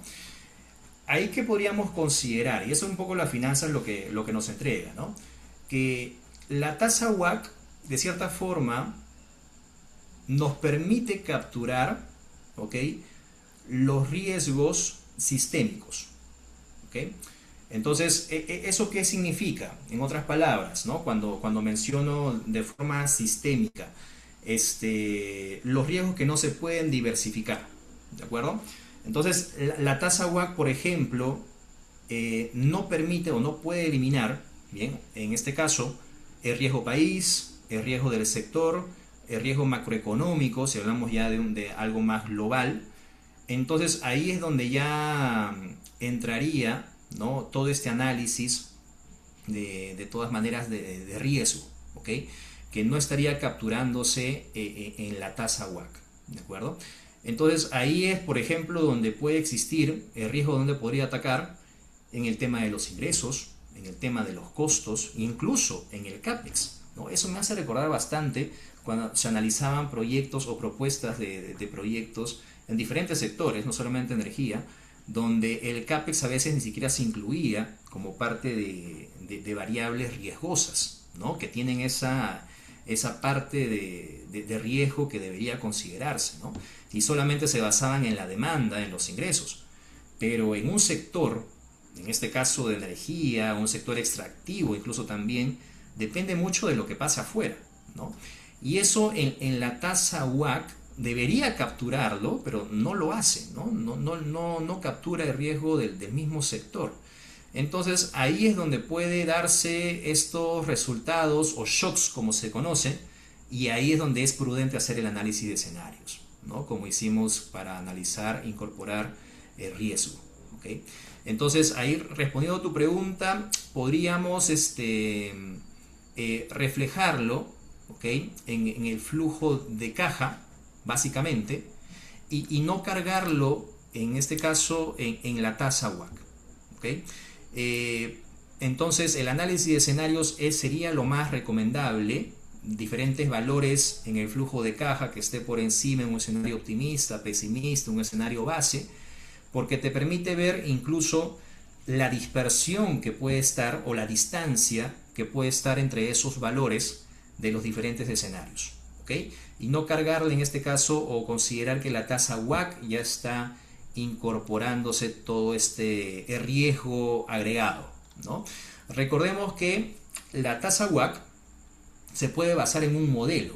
B: Ahí que podríamos considerar, y eso es un poco las finanzas lo que nos entrega, ¿no? Que la tasa WACC, de cierta forma, nos permite capturar, ¿ok?, los riesgos sistémicos, ¿ok? Entonces, ¿eso qué significa? En otras palabras, ¿no? Cuando menciono de forma sistémica, los riesgos que no se pueden diversificar, ¿de acuerdo? Entonces, la tasa WACC, por ejemplo, no permite o no puede eliminar, bien, en este caso, el riesgo país, el riesgo del sector, el riesgo macroeconómico, si hablamos ya de algo más global. Entonces ahí es donde ya entraría, ¿no?, todo este análisis de todas maneras de riesgo, ¿ok?, que no estaría capturándose en la tasa WACC, ¿de acuerdo? Entonces ahí es, por ejemplo, donde puede existir el riesgo, donde podría atacar en el tema de los ingresos, en el tema de los costos, incluso en el CAPEX, ¿no? Eso me hace recordar bastante cuando se analizaban proyectos o propuestas de proyectos en diferentes sectores, no solamente energía, donde el CAPEX a veces ni siquiera se incluía como parte de variables riesgosas, ¿no?, que tienen esa parte de riesgo que debería considerarse, ¿no?, y solamente se basaban en la demanda, en los ingresos. Pero en un sector, en este caso de energía, un sector extractivo incluso también, depende mucho de lo que pasa afuera, ¿no? Y eso en la tasa WACC debería capturarlo, pero no lo hace, ¿no? No captura el riesgo del mismo sector. Entonces ahí es donde puede darse estos resultados o shocks, como se conoce, y ahí es donde es prudente hacer el análisis de escenarios, ¿no?, como hicimos para analizar, incorporar el riesgo, ¿ok? Entonces ahí, respondiendo a tu pregunta, podríamos reflejarlo, ¿ok?, en el flujo de caja, básicamente, y no cargarlo, en este caso, en la tasa WACC, ¿ok? Entonces, el análisis de escenarios sería lo más recomendable, diferentes valores en el flujo de caja que esté por encima en un escenario optimista, pesimista, un escenario base, porque te permite ver incluso la dispersión que puede estar o la distancia que puede estar entre esos valores de los diferentes escenarios, ¿ok? Y no cargarle en este caso o considerar que la tasa WACC ya está incorporándose todo este riesgo agregado, ¿no? Recordemos que la tasa WACC se puede basar en un modelo,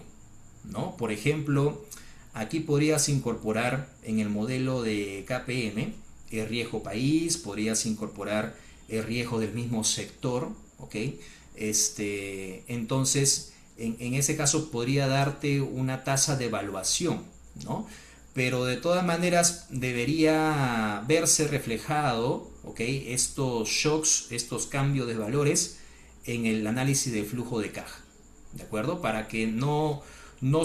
B: ¿no? Por ejemplo, aquí podrías incorporar en el modelo de KPM el riesgo país, podrías incorporar el riesgo del mismo sector, ¿ok? Entonces, en ese caso podría darte una tasa de evaluación, ¿no? Pero de todas maneras debería verse reflejado, ¿ok?, estos shocks, estos cambios de valores en el análisis de flujo de caja, ¿de acuerdo? Para que no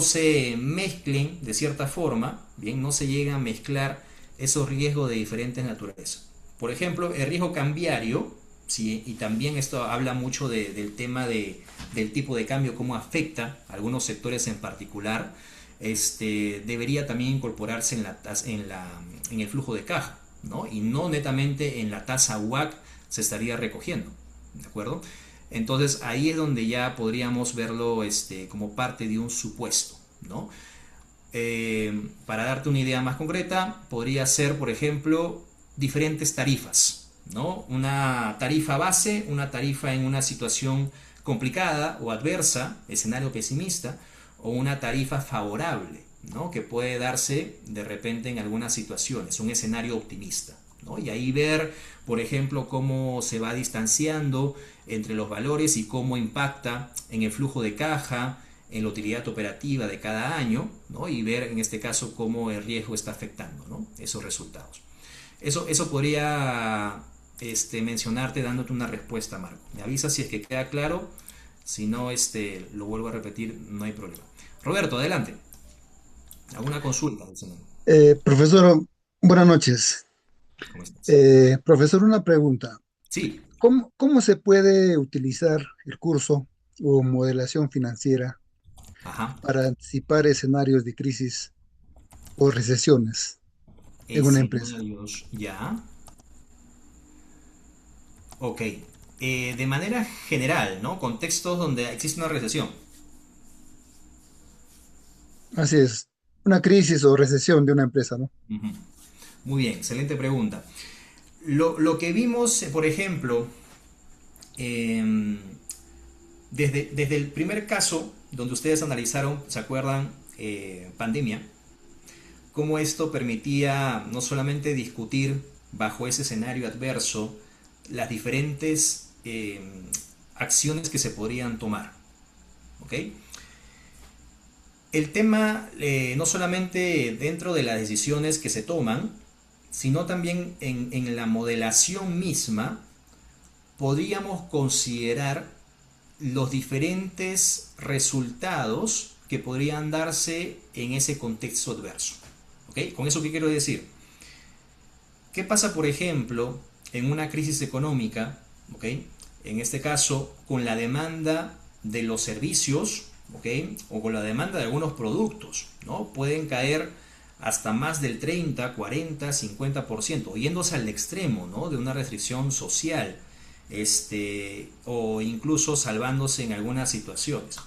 B: se mezclen de cierta forma, bien, no se lleguen a mezclar esos riesgos de diferentes naturalezas. Por ejemplo, el riesgo cambiario, ¿sí?, y también esto habla mucho del tema del tipo de cambio, cómo afecta a algunos sectores en particular, debería también incorporarse en el flujo de caja, ¿no? Y no netamente en la tasa WACC se estaría recogiendo, ¿de acuerdo? Entonces ahí es donde ya podríamos verlo como parte de un supuesto, ¿no? Para darte una idea más concreta, podría ser, por ejemplo, diferentes tarifas, ¿no? Una tarifa base, una tarifa en una situación complicada o adversa, escenario pesimista, o una tarifa favorable, ¿no? Que puede darse de repente en algunas situaciones, un escenario optimista, ¿no? Y ahí ver, por ejemplo, cómo se va distanciando entre los valores y cómo impacta en el flujo de caja, en la utilidad operativa de cada año, ¿no? Y ver en este caso cómo el riesgo está afectando, ¿no? Esos resultados. Eso podría mencionarte dándote una respuesta, Marco. Me avisa si es que queda claro. Si no, lo vuelvo a repetir, no hay problema. Roberto, adelante. ¿Alguna consulta?
C: Profesor, buenas noches.
B: ¿Cómo estás?
C: Profesor, una pregunta.
B: Sí.
C: ¿Cómo se puede utilizar el curso o modelación financiera
B: Ajá.
C: para anticipar escenarios de crisis o recesiones en una empresa?
B: Escenarios, ya. Ok. De manera general, ¿no? Contextos donde existe una recesión.
C: Así es, una crisis o recesión de una empresa, ¿no?
B: Ujú. Muy bien, excelente pregunta. Lo que vimos, por ejemplo, em, desde el primer caso donde ustedes analizaron, ¿se acuerdan? Pandemia, cómo esto permitía no solamente discutir bajo ese escenario adverso las diferentes acciones que se podrían tomar. ¿Ok? El tema no solamente dentro de las decisiones que se toman, sino también en la modelación misma, podríamos considerar los diferentes resultados que podrían darse en ese contexto adverso. ¿Ok? ¿Con eso qué quiero decir? ¿Qué pasa, por ejemplo, en una crisis económica? ¿Ok? En este caso, con la demanda de los servicios, ¿ok? O con la demanda de algunos productos, ¿no? Pueden caer hasta más del 30, 40, 50%, yéndose al extremo, ¿no? De una restricción social, o incluso salvándose en algunas situaciones.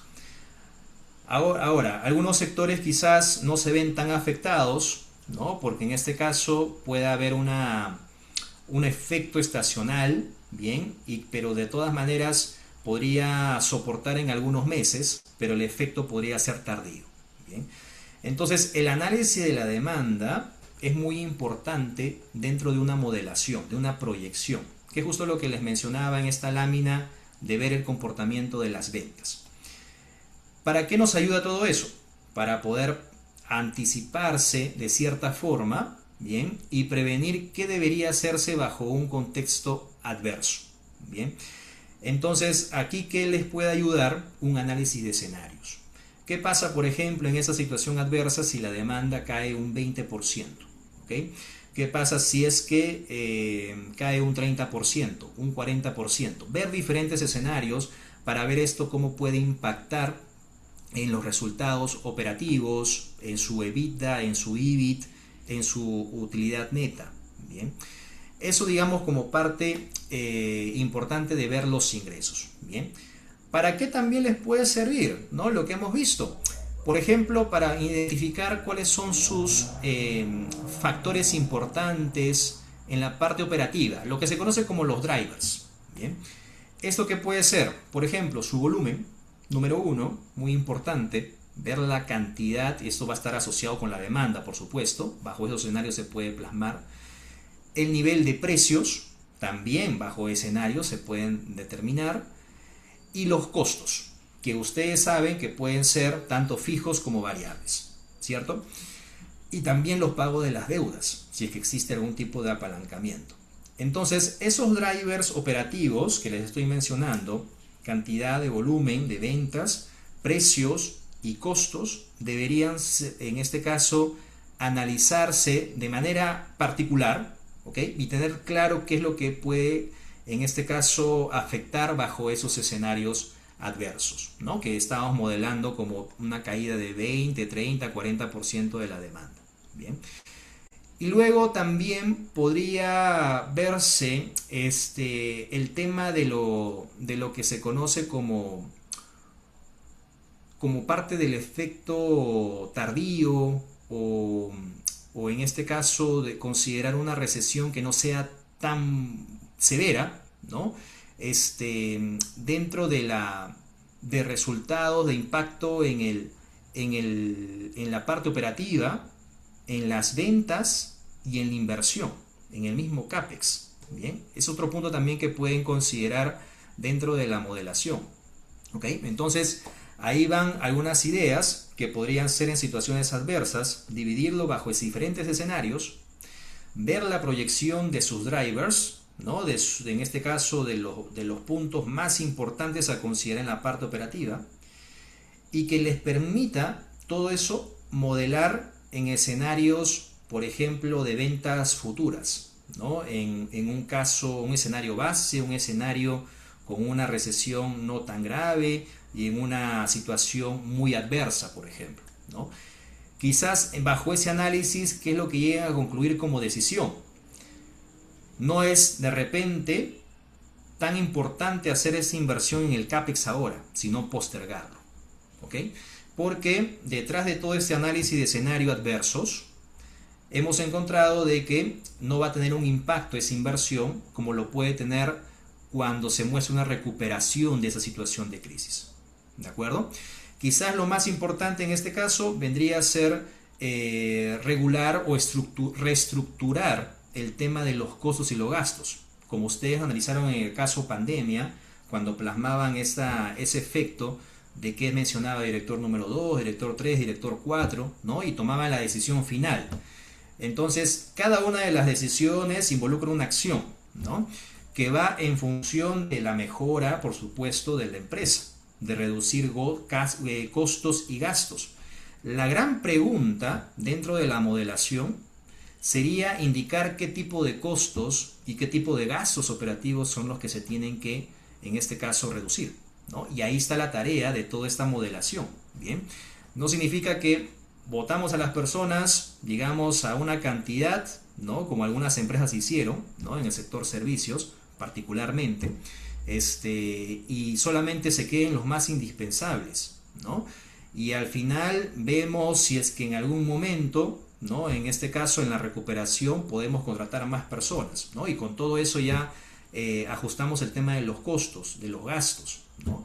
B: Ahora, algunos sectores quizás no se ven tan afectados, ¿no? Porque en este caso puede haber un efecto estacional, ¿bien? Pero de todas maneras podría soportar en algunos meses, pero el efecto podría ser tardío, ¿bien? Entonces, el análisis de la demanda es muy importante dentro de una modelación, de una proyección, que es justo lo que les mencionaba en esta lámina de ver el comportamiento de las ventas. ¿Para qué nos ayuda todo eso? Para poder anticiparse de cierta forma, ¿bien? Y prevenir qué debería hacerse bajo un contexto adverso, ¿bien? Entonces, aquí, ¿qué les puede ayudar? Un análisis de escenarios. ¿Qué pasa, por ejemplo, en esa situación adversa si la demanda cae un 20%? ¿Ok? ¿Qué pasa si es que cae un 30%, un 40%? Ver diferentes escenarios para ver esto cómo puede impactar en los resultados operativos, en su EBITDA, en su EBIT, en su utilidad neta. Bien, eso digamos como parte importante de ver los ingresos. Bien, ¿para qué también les puede servir? ¿No? Lo que hemos visto. Por ejemplo, para identificar cuáles son sus factores importantes en la parte operativa, lo que se conoce como los drivers. Bien, ¿esto qué puede ser? Por ejemplo, su volumen, número uno, muy importante, ver la cantidad, y esto va a estar asociado con la demanda, por supuesto, bajo esos escenarios se puede plasmar. El nivel de precios, también bajo escenarios se pueden determinar. Y los costos, que ustedes saben que pueden ser tanto fijos como variables, ¿cierto? Y también los pagos de las deudas, si es que existe algún tipo de apalancamiento. Entonces, esos drivers operativos que les estoy mencionando, cantidad de volumen de ventas, precios y costos, deberían, en este caso, analizarse de manera particular, ¿ok? Y tener claro qué es lo que puede, en este caso, afectar bajo esos escenarios adversos, ¿no? Que estábamos modelando como una caída de 20, 30, 40% de la demanda. Bien. Y luego también podría verse el tema de lo que se conoce como parte del efecto tardío o en este caso de considerar una recesión que no sea tan severa, ¿no? Dentro de resultados de impacto en la parte operativa, en las ventas y en la inversión, en el mismo CAPEX. Bien, es otro punto también que pueden considerar dentro de la modelación. ¿Ok? Entonces, ahí van algunas ideas que podrían ser en situaciones adversas, dividirlo bajo diferentes escenarios, ver la proyección de sus drivers, ¿no? En este caso de los puntos más importantes a considerar en la parte operativa, y que les permita todo eso modelar en escenarios, por ejemplo, de ventas futuras, ¿no? En un caso, un escenario base, un escenario con una recesión no tan grave y en una situación muy adversa, por ejemplo, ¿no? Quizás bajo ese análisis, ¿qué es lo que llegan a concluir como decisión? No es de repente tan importante hacer esa inversión en el CAPEX ahora, sino postergarlo. ¿Ok? Porque detrás de todo este análisis de escenarios adversos, hemos encontrado de que no va a tener un impacto esa inversión como lo puede tener cuando se muestra una recuperación de esa situación de crisis. ¿De acuerdo? Quizás lo más importante en este caso vendría a ser regular o reestructurar el tema de los costos y los gastos. Como ustedes analizaron en el caso pandemia, cuando plasmaban ese efecto de qué mencionaba director número 2, director 3, director 4, ¿no? Y tomaban la decisión final. Entonces, cada una de las decisiones involucra una acción, ¿no? Que va en función de la mejora, por supuesto, de la empresa, de reducir costos y gastos. La gran pregunta dentro de la modelación sería indicar qué tipo de costos y qué tipo de gastos operativos son los que se tienen que, en este caso, reducir, ¿no? Y ahí está la tarea de toda esta modelación. Bien, no significa que votamos a las personas, digamos, a una cantidad, ¿no? Como algunas empresas hicieron, ¿no? En el sector servicios, particularmente, y solamente se queden los más indispensables, ¿no? Y al final vemos si es que en algún momento, ¿no? En este caso, en la recuperación, podemos contratar a más personas, ¿no? Y con todo eso ya ajustamos el tema de los costos, de los gastos, ¿no?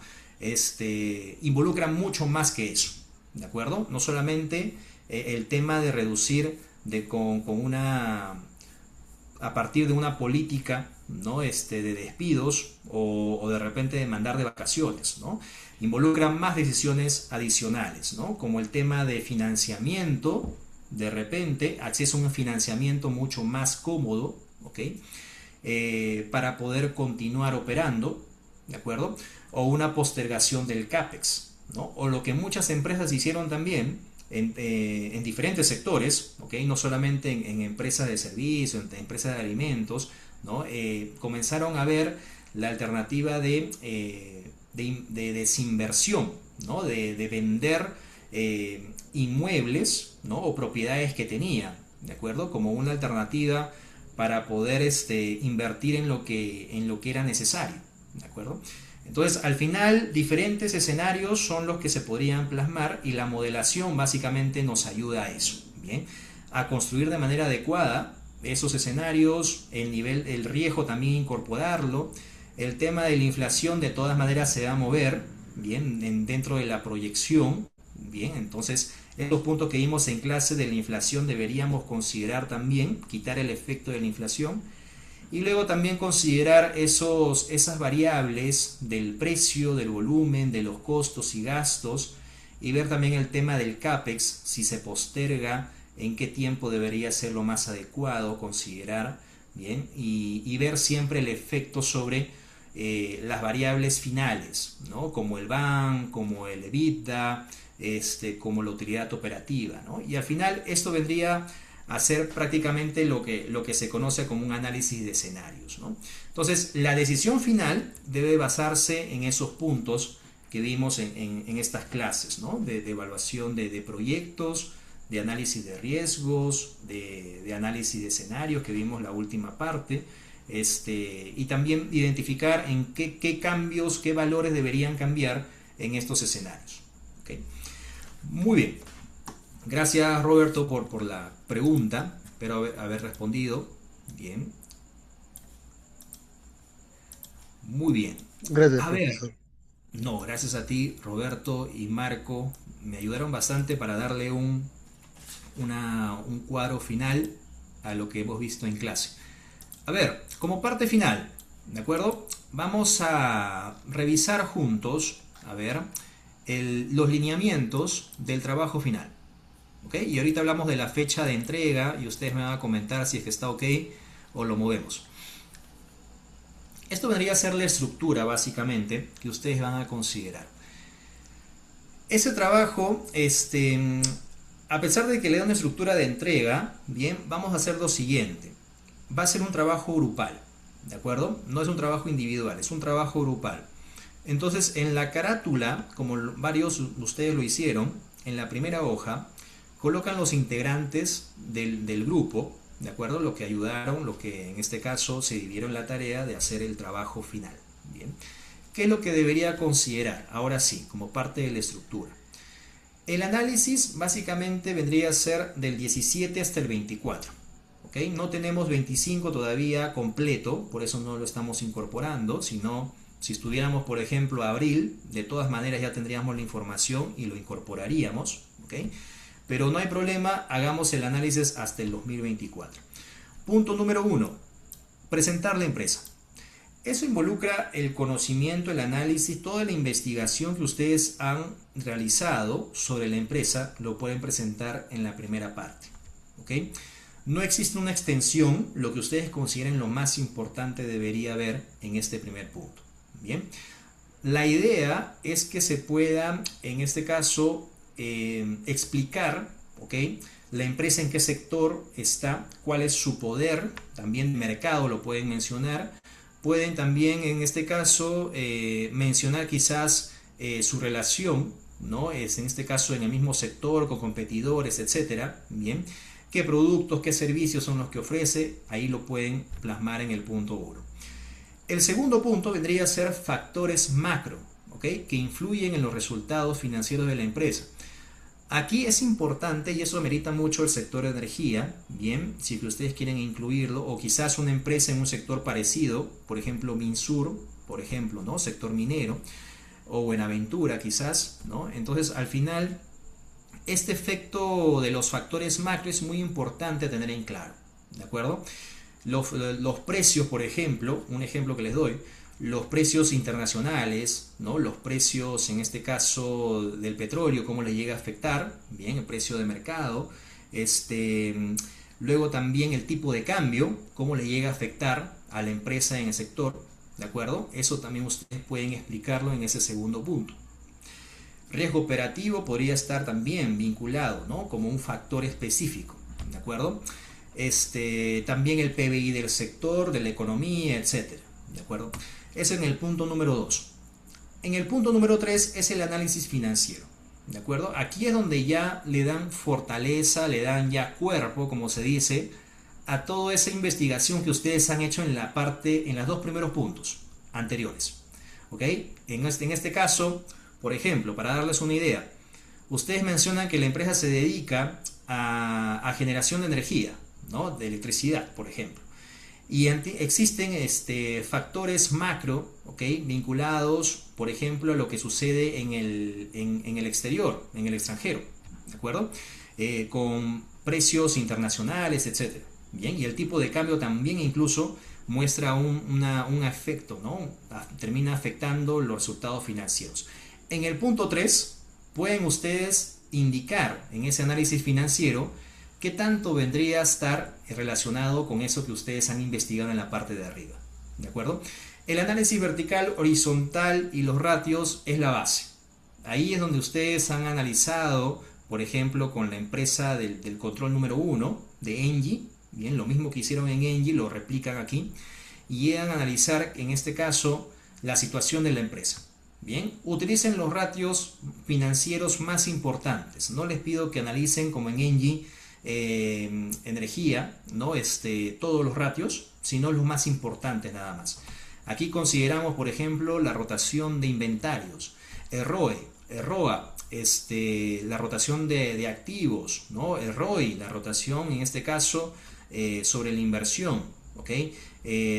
B: Involucra mucho más que eso, ¿de acuerdo? No solamente el tema de reducir a partir de una política, ¿no? De despidos o de repente de mandar de vacaciones, ¿no? Involucra más decisiones adicionales, ¿no? Como el tema de financiamiento, de repente acceso a un financiamiento mucho más cómodo, ¿ok? Para poder continuar operando, ¿de acuerdo? O una postergación del CAPEX, ¿no? O lo que muchas empresas hicieron también en diferentes sectores, ¿ok? No solamente en empresas de servicio, en empresas de alimentos, ¿no? Comenzaron a ver la alternativa de desinversión, ¿no? De vender inmuebles, ¿no? O propiedades que tenían, ¿de acuerdo? Como una alternativa para poder invertir en lo que era necesario, ¿de acuerdo? Entonces, al final, diferentes escenarios son los que se podrían plasmar y la modelación básicamente nos ayuda a eso, ¿bien? A construir de manera adecuada esos escenarios, el riesgo también incorporarlo, el tema de la inflación de todas maneras se va a mover, ¿bien? Dentro de la proyección, ¿bien? Entonces, estos puntos que vimos en clase de la inflación deberíamos considerar también, quitar el efecto de la inflación. Y luego también considerar esas variables del precio, del volumen, de los costos y gastos, y ver también el tema del CAPEX, si se posterga, en qué tiempo debería ser lo más adecuado considerar, ¿bien? Y ver siempre el efecto sobre las variables finales, ¿no? Como el BAN, como el EBITDA, como la utilidad operativa, ¿no? Y al final esto vendría hacer prácticamente lo que se conoce como un análisis de escenarios, ¿no? Entonces, la decisión final debe basarse en esos puntos que vimos en estas clases, ¿no? De evaluación de proyectos, de análisis de riesgos, de análisis de escenarios que vimos la última parte, y también identificar en qué cambios, qué valores deberían cambiar en estos escenarios. ¿Okay? Muy bien. Gracias, Roberto, por la pregunta, espero haber respondido bien. Muy bien.
C: Gracias,
B: A ver,
C: profesor.
B: no, gracias a ti, Roberto y Marco. Me ayudaron bastante para darle un cuadro final a lo que hemos visto en clase. A ver, como parte final, ¿de acuerdo? Vamos a revisar juntos, a ver, los lineamientos del trabajo final. ¿Ok? Y ahorita hablamos de la fecha de entrega y ustedes me van a comentar si es que está ok o lo movemos. Esto vendría a ser la estructura, básicamente, que ustedes van a considerar. Ese trabajo, a pesar de que le da una estructura de entrega, bien, vamos a hacer lo siguiente. Va a ser un trabajo grupal, ¿de acuerdo? No es un trabajo individual, es un trabajo grupal. Entonces, en la carátula, como varios de ustedes lo hicieron, en la primera hoja, colocan los integrantes del grupo, ¿de acuerdo? Lo que ayudaron, lo que en este caso se dividieron la tarea de hacer el trabajo final, ¿bien? ¿Qué es lo que debería considerar? Ahora sí, como parte de la estructura. El análisis básicamente vendría a ser del 17 hasta el 24. ¿Ok? No tenemos 25 todavía completo, por eso no lo estamos incorporando, sino si estuviéramos, por ejemplo, abril, de todas maneras ya tendríamos la información y lo incorporaríamos. ¿Ok? Pero no hay problema, hagamos el análisis hasta el 2024. Punto número 1. Presentar la empresa. Eso involucra el conocimiento, el análisis, toda la investigación que ustedes han realizado sobre la empresa, lo pueden presentar en la primera parte. ¿Ok? No existe una extensión, lo que ustedes consideren lo más importante debería haber en este primer punto. Bien. La idea es que se pueda, en este caso, explicar, ¿ok? La empresa en qué sector está, cuál es su poder, también mercado lo pueden mencionar. Pueden también, en este caso, mencionar quizás su relación, ¿no? Es en este caso en el mismo sector, con competidores, etcétera. Bien. ¿Qué productos, qué servicios son los que ofrece? Ahí lo pueden plasmar en el punto 1. El segundo punto vendría a ser factores macro, ¿ok? Que influyen en los resultados financieros de la empresa. Aquí es importante, y eso amerita mucho el sector de energía, bien, si que ustedes quieren incluirlo, o quizás una empresa en un sector parecido, por ejemplo Minsur, por ejemplo, ¿no? Sector minero, o Buenaventura quizás, ¿no? Entonces al final, este efecto de los factores macro es muy importante tener en claro, ¿de acuerdo? Los precios, por ejemplo, un ejemplo que les doy, los precios internacionales, ¿no? Los precios, en este caso, del petróleo, cómo le llega a afectar, bien, el precio de mercado, luego también el tipo de cambio, cómo le llega a afectar a la empresa en el sector, ¿de acuerdo? Eso también ustedes pueden explicarlo en ese segundo punto. Riesgo operativo podría estar también vinculado, ¿no? Como un factor específico, ¿de acuerdo? También el PBI del sector, de la economía, etcétera, ¿de acuerdo? Eso en el punto número 2. En el punto número 3 es el análisis financiero, ¿de acuerdo? Aquí es donde ya le dan fortaleza, le dan ya cuerpo, como se dice, a toda esa investigación que ustedes han hecho en la parte, en los dos primeros puntos anteriores, ¿ok? En este caso, por ejemplo, para darles una idea, ustedes mencionan que la empresa se dedica a generación de energía, ¿no? De electricidad, por ejemplo. Y existen factores macro, ¿okay? Vinculados, por ejemplo, a lo que sucede en el exterior, en el extranjero, ¿de acuerdo? Con precios internacionales, etcétera. Bien, y el tipo de cambio también incluso muestra un efecto, ¿no? Termina afectando los resultados financieros. En el punto 3, pueden ustedes indicar en ese análisis financiero qué tanto vendría a estar relacionado con eso que ustedes han investigado en la parte de arriba, ¿de acuerdo? El análisis vertical, horizontal y los ratios es la base. Ahí es donde ustedes han analizado, por ejemplo, con la empresa del control número 1 de Engie, bien, lo mismo que hicieron en Engie lo replican aquí, y llegan a analizar en este caso la situación de la empresa. Bien, utilicen los ratios financieros más importantes. No les pido que analicen como en Engie energía, ¿no? Todos los ratios, sino los más importantes nada más. Aquí consideramos, por ejemplo, la rotación de inventarios, el ROE, el ROA, la rotación de activos, ¿no? El ROI, la rotación en este caso sobre la inversión, ¿ok?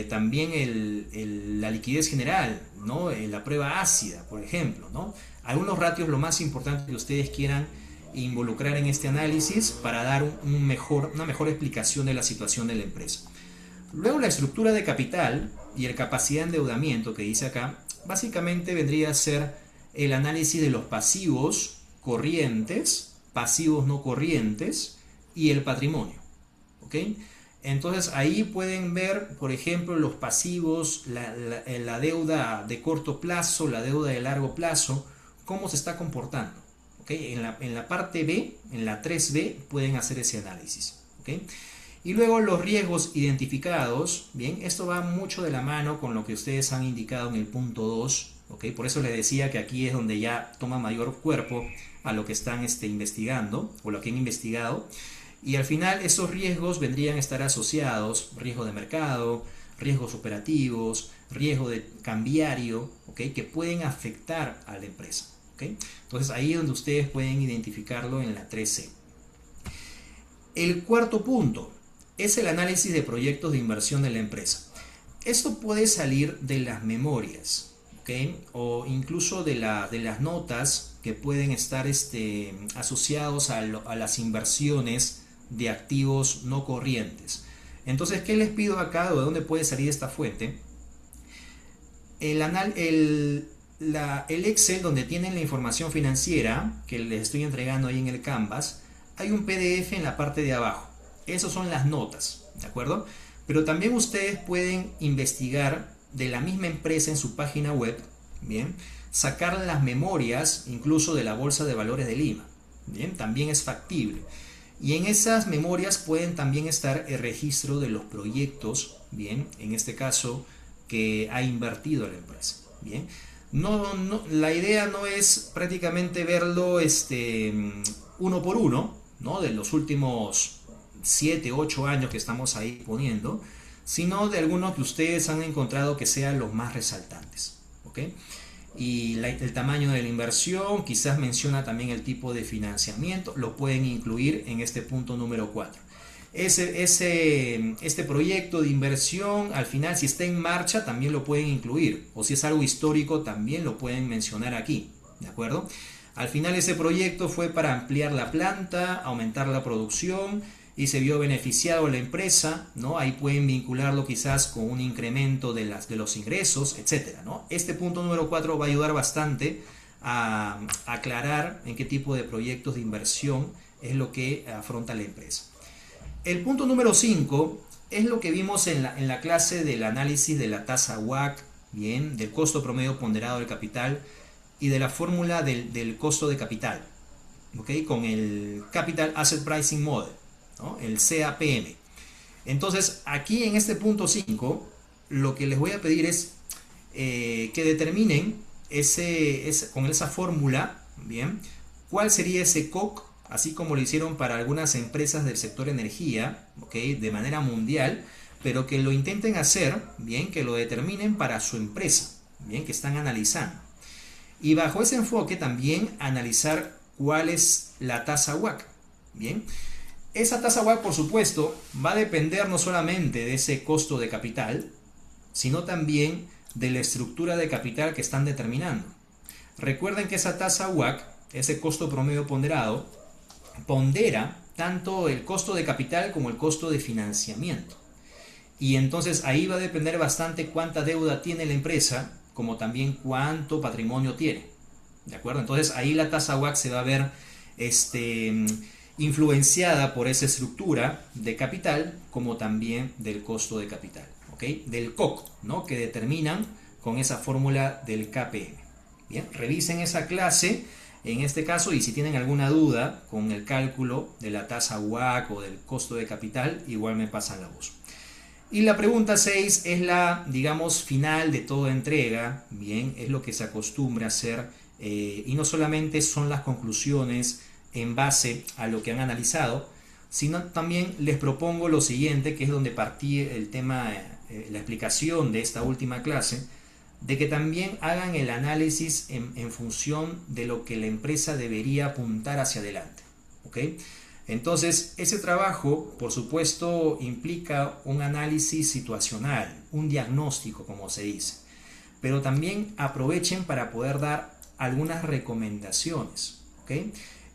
B: También la liquidez general, ¿no? La prueba ácida, por ejemplo, ¿no? Algunos ratios lo más importante que ustedes quieran involucrar en este análisis para dar una mejor explicación de la situación de la empresa. Luego la estructura de capital y la capacidad de endeudamiento que dice acá, básicamente vendría a ser el análisis de los pasivos corrientes, pasivos no corrientes y el patrimonio. ¿Ok? Entonces ahí pueden ver, por ejemplo, los pasivos, la deuda de corto plazo, la deuda de largo plazo, cómo se está comportando. ¿Okay? En la parte B, en la 3B, pueden hacer ese análisis. ¿Okay? Y luego los riesgos identificados, bien, esto va mucho de la mano con lo que ustedes han indicado en el punto 2, ¿ok? Por eso les decía que aquí es donde ya toma mayor cuerpo a lo que están investigando o lo que han investigado. Y al final esos riesgos vendrían a estar asociados, riesgo de mercado, riesgos operativos, riesgo de cambiario, ¿ok? Que pueden afectar a la empresa. ¿Okay? Entonces ahí es donde ustedes pueden identificarlo en la 3C. El cuarto punto es el análisis de proyectos de inversión de la empresa. Esto puede salir de las memorias, ¿okay? O incluso de las notas que pueden estar asociados a las inversiones de activos no corrientes. Entonces, ¿qué les pido acá? ¿O de dónde puede salir esta fuente? El Excel donde tienen la información financiera que les estoy entregando ahí en el Canvas, hay un PDF en la parte de abajo. Esas son las notas, ¿de acuerdo? Pero también ustedes pueden investigar de la misma empresa en su página web, ¿bien? Sacar las memorias incluso de la Bolsa de Valores de Lima, ¿bien? También es factible. Y en esas memorias pueden también estar el registro de los proyectos, ¿bien? En este caso, que ha invertido la empresa, ¿bien? La idea no es prácticamente verlo uno por uno, ¿no? De los últimos 7, 8 años que estamos ahí poniendo, sino de algunos que ustedes han encontrado que sean los más resaltantes, ¿ok? Y el tamaño de la inversión, quizás menciona también el tipo de financiamiento, lo pueden incluir en este punto número 4. Este proyecto de inversión, al final, si está en marcha, también lo pueden incluir, o si es algo histórico, también lo pueden mencionar aquí, ¿de acuerdo? Al final ese proyecto fue para ampliar la planta, aumentar la producción y se vio beneficiado la empresa, ¿no? Ahí pueden vincularlo quizás con un incremento de los ingresos, etcétera, ¿no? Este punto número 4 va a ayudar bastante a aclarar en qué tipo de proyectos de inversión es lo que afronta la empresa. El punto número 5 es lo que vimos en la clase del análisis de la tasa WACC, bien, del costo promedio ponderado del capital y de la fórmula del costo de capital, ¿okay? Con el Capital Asset Pricing Model, ¿no? El CAPM. Entonces, aquí en este punto 5, lo que les voy a pedir es que determinen con esa fórmula, bien, cuál sería ese COC, así como lo hicieron para algunas empresas del sector energía, ¿okay? De manera mundial, pero que lo intenten hacer, bien, que lo determinen para su empresa, bien, que están analizando. Y bajo ese enfoque también analizar cuál es la tasa WACC, bien. Esa tasa WACC, por supuesto, va a depender no solamente de ese costo de capital, sino también de la estructura de capital que están determinando. Recuerden que esa tasa WACC, ese costo promedio ponderado, pondera tanto el costo de capital como el costo de financiamiento. Y entonces ahí va a depender bastante cuánta deuda tiene la empresa, como también cuánto patrimonio tiene. ¿De acuerdo? Entonces ahí la tasa WACC se va a ver influenciada por esa estructura de capital, como también del costo de capital, ¿ok? Del COC, ¿no? Que determinan con esa fórmula del KPM. Bien, revisen esa clase en este caso y si tienen alguna duda con el cálculo de la tasa WACC o del costo de capital, igual me pasan la voz. Y la pregunta 6 es la, digamos, final de toda entrega, bien, es lo que se acostumbra a hacer y no solamente son las conclusiones en base a lo que han analizado, sino también les propongo lo siguiente, que es donde partí el tema, la explicación de esta última clase, de que también hagan el análisis en función de lo que la empresa debería apuntar hacia adelante, ¿ok? Entonces, ese trabajo, por supuesto, implica un análisis situacional, un diagnóstico, como se dice. Pero también aprovechen para poder dar algunas recomendaciones, ¿ok?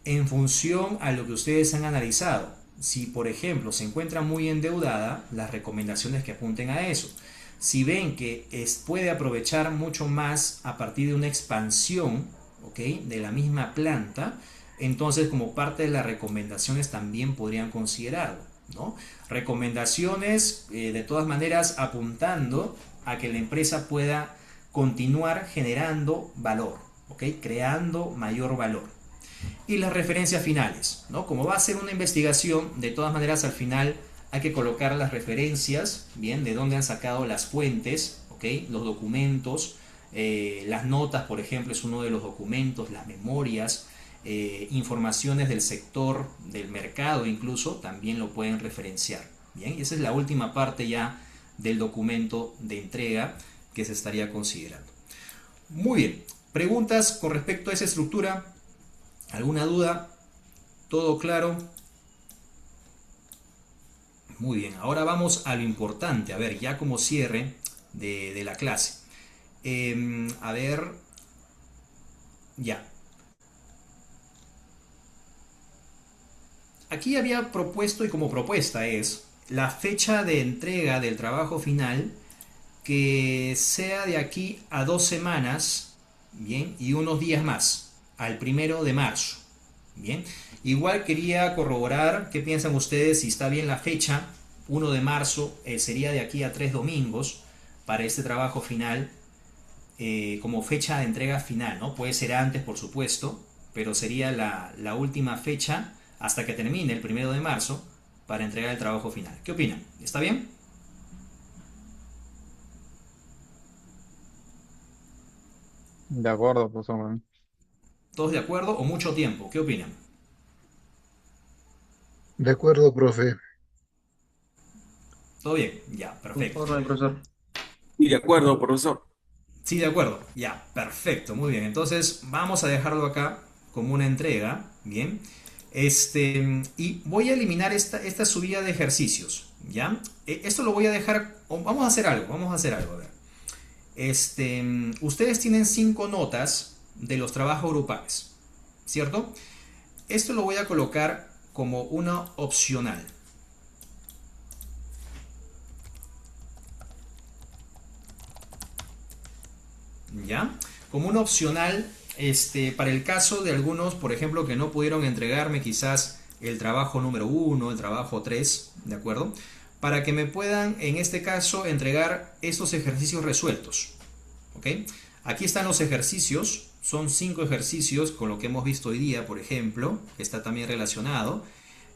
B: En función a lo que ustedes han analizado. Si, por ejemplo, se encuentra muy endeudada, las recomendaciones que apunten a eso. Si ven que puede aprovechar mucho más a partir de una expansión, ¿ok?, de la misma planta, entonces como parte de las recomendaciones también podrían considerarlo, ¿no? Recomendaciones de todas maneras apuntando a que la empresa pueda continuar generando valor, ¿ok?, creando mayor valor. Y las referencias finales, ¿no? Como va a ser una investigación, de todas maneras al final hay que colocar las referencias, bien, de dónde han sacado las fuentes, ¿ok?, los documentos, las notas, por ejemplo, es uno de los documentos, las memorias, informaciones del sector, del mercado incluso, también lo pueden referenciar. Bien, y esa es la última parte ya del documento de entrega que se estaría considerando. Muy bien, preguntas con respecto a esa estructura, ¿alguna duda? ¿Todo claro? Muy bien, ahora vamos a lo importante, a ver, ya como cierre de la clase. A ver, ya. Aquí había propuesto, y como propuesta es, la fecha de entrega del trabajo final que sea de aquí a 2 semanas, bien, y unos días más, al 1 de marzo, bien. Igual quería corroborar qué piensan ustedes, si está bien la fecha. 1 de marzo sería de aquí a 3 domingos para este trabajo final, como fecha de entrega final, ¿no? Puede ser antes, por supuesto, pero sería la última fecha hasta que termine el 1 de marzo para entregar el trabajo final. ¿Qué opinan? ¿Está bien?
D: De acuerdo, profesor.
B: ¿Todos de acuerdo o mucho tiempo? ¿Qué opinan?
C: De acuerdo, profe.
B: ¿Todo bien? Ya, perfecto.
A: Conforme, profesor.
E: Y de acuerdo, profesor.
B: Sí, de acuerdo. Ya, perfecto. Muy bien. Entonces vamos a dejarlo acá como una entrega. Bien. Y voy a eliminar esta subida de ejercicios. ¿Ya? Esto lo voy a dejar. Vamos a hacer algo. Vamos a hacer algo. A ver. Ustedes tienen 5 notas de los trabajos grupales. ¿Cierto? Esto lo voy a colocar como una opcional. ¿Ya? Como una opcional, para el caso de algunos, por ejemplo, que no pudieron entregarme quizás el trabajo número 1, el trabajo 3, ¿de acuerdo? Para que me puedan, en este caso, entregar estos ejercicios resueltos, ¿ok? Aquí están los ejercicios, son 5 ejercicios con lo que hemos visto hoy día, por ejemplo, que está también relacionado,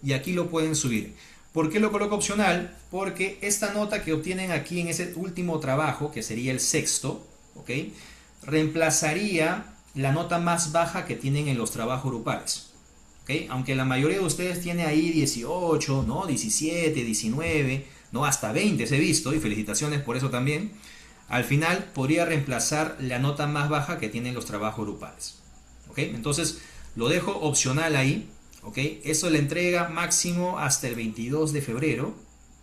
B: y aquí lo pueden subir. ¿Por qué lo coloco opcional? Porque esta nota que obtienen aquí en ese último trabajo, que sería el sexto, ¿ok?, reemplazaría la nota más baja que tienen en los trabajos grupales. ¿Ok? Aunque la mayoría de ustedes tiene ahí 18, ¿no?, 17, 19, ¿no?, hasta 20 se he visto, y felicitaciones por eso también. Al final podría reemplazar la nota más baja que tienen los trabajos grupales. ¿Ok? Entonces lo dejo opcional ahí. ¿Ok? Eso le entrega máximo hasta el 22 de febrero.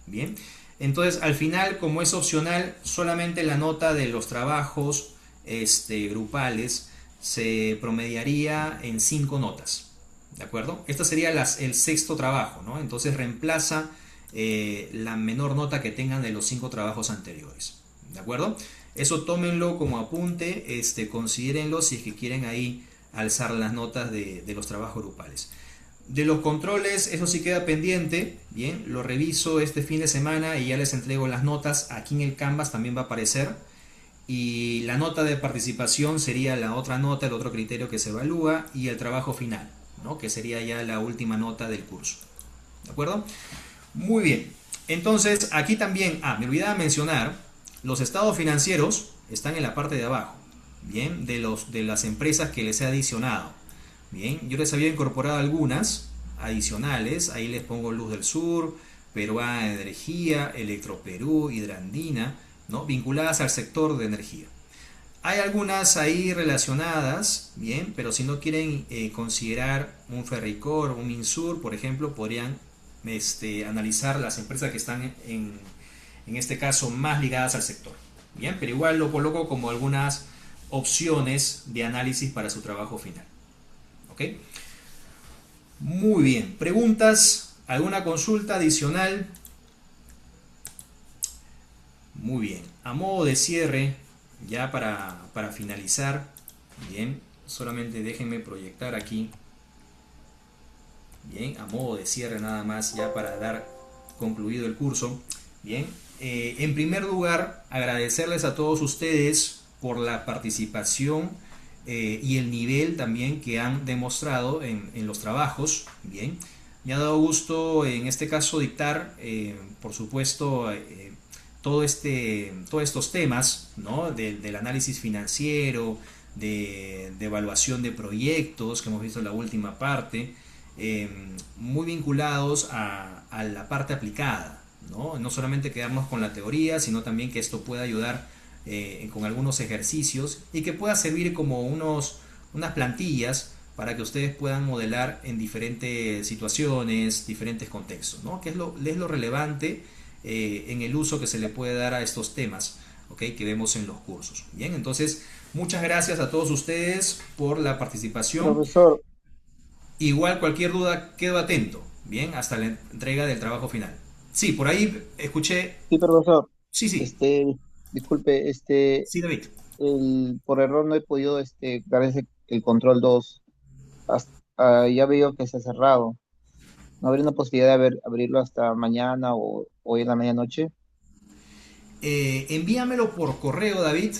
B: Bien. Entonces al final, como es opcional, solamente la nota de los trabajos grupales se promediaría en 5 notas. ¿De acuerdo? Este sería el sexto trabajo, ¿no? Entonces reemplaza la menor nota que tengan de los 5 trabajos anteriores. ¿De acuerdo? Eso tómenlo como apunte, considérenlo si es que quieren ahí alzar las notas de los trabajos grupales. De los controles, eso sí queda pendiente. Bien, lo reviso este fin de semana y ya les entrego las notas. Aquí en el Canvas también va a aparecer. Y la nota de participación sería la otra nota, el otro criterio que se evalúa, y el trabajo final, ¿no?, que sería ya la última nota del curso. ¿De acuerdo? Muy bien. Entonces, aquí también, me olvidaba mencionar, los estados financieros están en la parte de abajo, bien, de las empresas que les he adicionado. Bien, yo les había incorporado algunas adicionales, ahí les pongo Luz del Sur, Peruana Energía, Electroperú, Hidrandina, ¿no?, vinculadas al sector de energía. Hay algunas ahí relacionadas, bien, pero si no quieren considerar un Ferricor, un Minsur, por ejemplo, podrían analizar las empresas que están en este caso más ligadas al sector. Bien, pero igual lo coloco como algunas opciones de análisis para su trabajo final. ¿Ok? Muy bien. ¿Preguntas? ¿Alguna consulta adicional? Muy bien. A modo de cierre, ya para finalizar, bien, solamente déjenme proyectar aquí, bien, a modo de cierre nada más, ya para dar concluido el curso. Bien, en primer lugar, agradecerles a todos ustedes por la participación y el nivel también que han demostrado en los trabajos. Bien, me ha dado gusto en este caso dictar, por supuesto, todos estos temas, ¿no? Del análisis financiero, de evaluación de proyectos que hemos visto en la última parte, muy vinculados a la parte aplicada, ¿no? No solamente quedarnos con la teoría, sino también que esto pueda ayudar con algunos ejercicios y que pueda servir como unas plantillas para que ustedes puedan modelar en diferentes situaciones, diferentes contextos, ¿no? Que es lo relevante en el uso que se le puede dar a estos temas, ¿ok? Que vemos en los cursos. Bien, entonces, muchas gracias a todos ustedes por la participación.
F: Profesor,
B: Igual cualquier duda, quedo atento, bien, hasta la entrega del trabajo final. Sí, por ahí escuché.
F: sí, profesor,
B: Sí, sí,
F: este, disculpe,
B: sí, David.
F: por error no he podido, dar el control 2. Ya veo que se ha cerrado. ¿No habría una posibilidad de abrirlo hasta mañana o hoy en la medianoche?
B: Envíamelo por correo, David.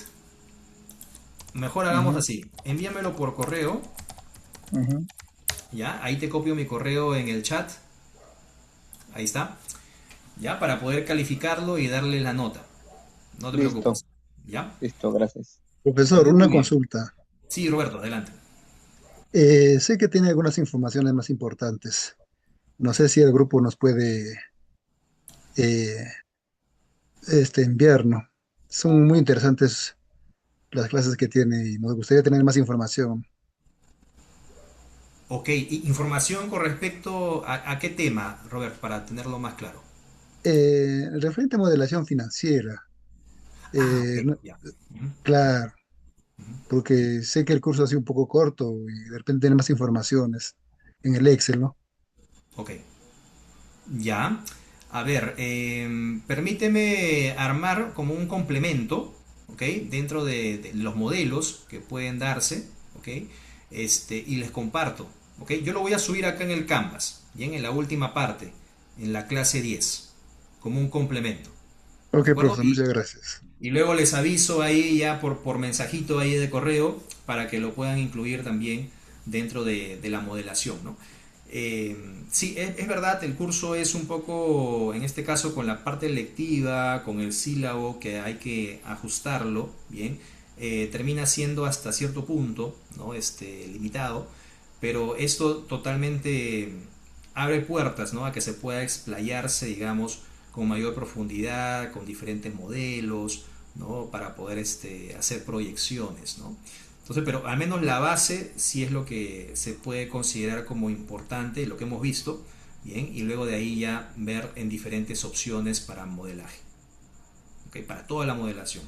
B: Mejor hagamos
F: Ujú,
B: así. Envíamelo por correo,
F: ujú.
B: ya. Ahí te copio mi correo en el chat. Ahí está. Ya, para poder calificarlo y darle la nota. No te
F: Listo,
B: preocupes. ¿Ya?
F: listo, gracias.
C: Profesor,
B: Muy
C: una
B: bien.
C: consulta.
B: Sí, Roberto, adelante.
C: Sé que tiene algunas informaciones más importantes. No sé si el grupo nos puede eh, enviarnos. Son muy interesantes las clases que tiene y nos gustaría tener más información.
B: Ok, información con respecto a qué tema, Robert, para tenerlo más claro.
C: Referente a modelación financiera,
B: Ah, ok,
C: no-
B: ya. Ujú,
C: claro,
B: ujú.
C: porque sé que el curso ha sido un poco corto y de repente tener más informaciones en el Excel, ¿no?
B: Ok, ya. A ver, permíteme armar como un complemento, ¿ok? Dentro de los modelos que pueden darse, ¿ok? Y les comparto, ¿ok? Yo lo voy a subir acá en el Canvas, bien, en la última parte, en la clase 10, como un complemento, ¿de
C: Ok,
B: acuerdo?
C: profesor, muchas gracias.
B: Y luego les aviso ahí ya por mensajito ahí de correo para que lo puedan incluir también dentro de la modelación, ¿no? Eh, sí, es verdad, el curso es un poco, en este caso, con la parte lectiva, con el sílabo, que hay que ajustarlo, bien, termina siendo hasta cierto punto, ¿no? Limitado, pero esto totalmente abre puertas, ¿no? A que se pueda explayarse, digamos, con mayor profundidad, con diferentes modelos, ¿no? Para poder hacer proyecciones, ¿no? Entonces, pero al menos la base sí es lo que se puede considerar como importante, lo que hemos visto, bien, y luego de ahí ya ver en diferentes opciones para modelaje, ¿ok? Para toda la modelación.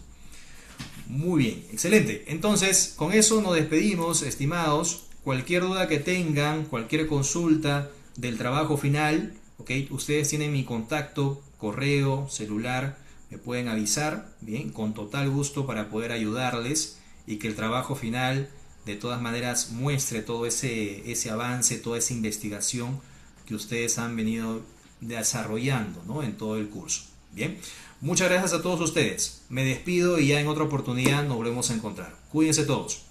B: Muy bien, excelente. Entonces, con eso nos despedimos, estimados. Cualquier duda que tengan, cualquier consulta del trabajo final, ¿ok? Ustedes tienen mi contacto, correo, celular, me pueden avisar, bien, con total gusto para poder ayudarles y que el trabajo final de todas maneras muestre todo ese avance, toda esa investigación que ustedes han venido desarrollando, ¿no? En todo el curso. Bien, muchas gracias a todos ustedes. Me despido y ya en otra oportunidad nos volvemos a encontrar. Cuídense todos.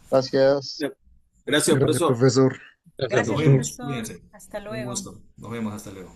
F: Gracias.
E: Gracias,
C: Gracias,
E: profesor.
C: profesor.
D: Gracias,
B: Nos
G: Gracias,
D: profesor.
B: vemos.
G: profesor.
B: Cuídense.
G: Hasta
B: Un
G: luego.
B: gusto. Nos vemos. Hasta luego.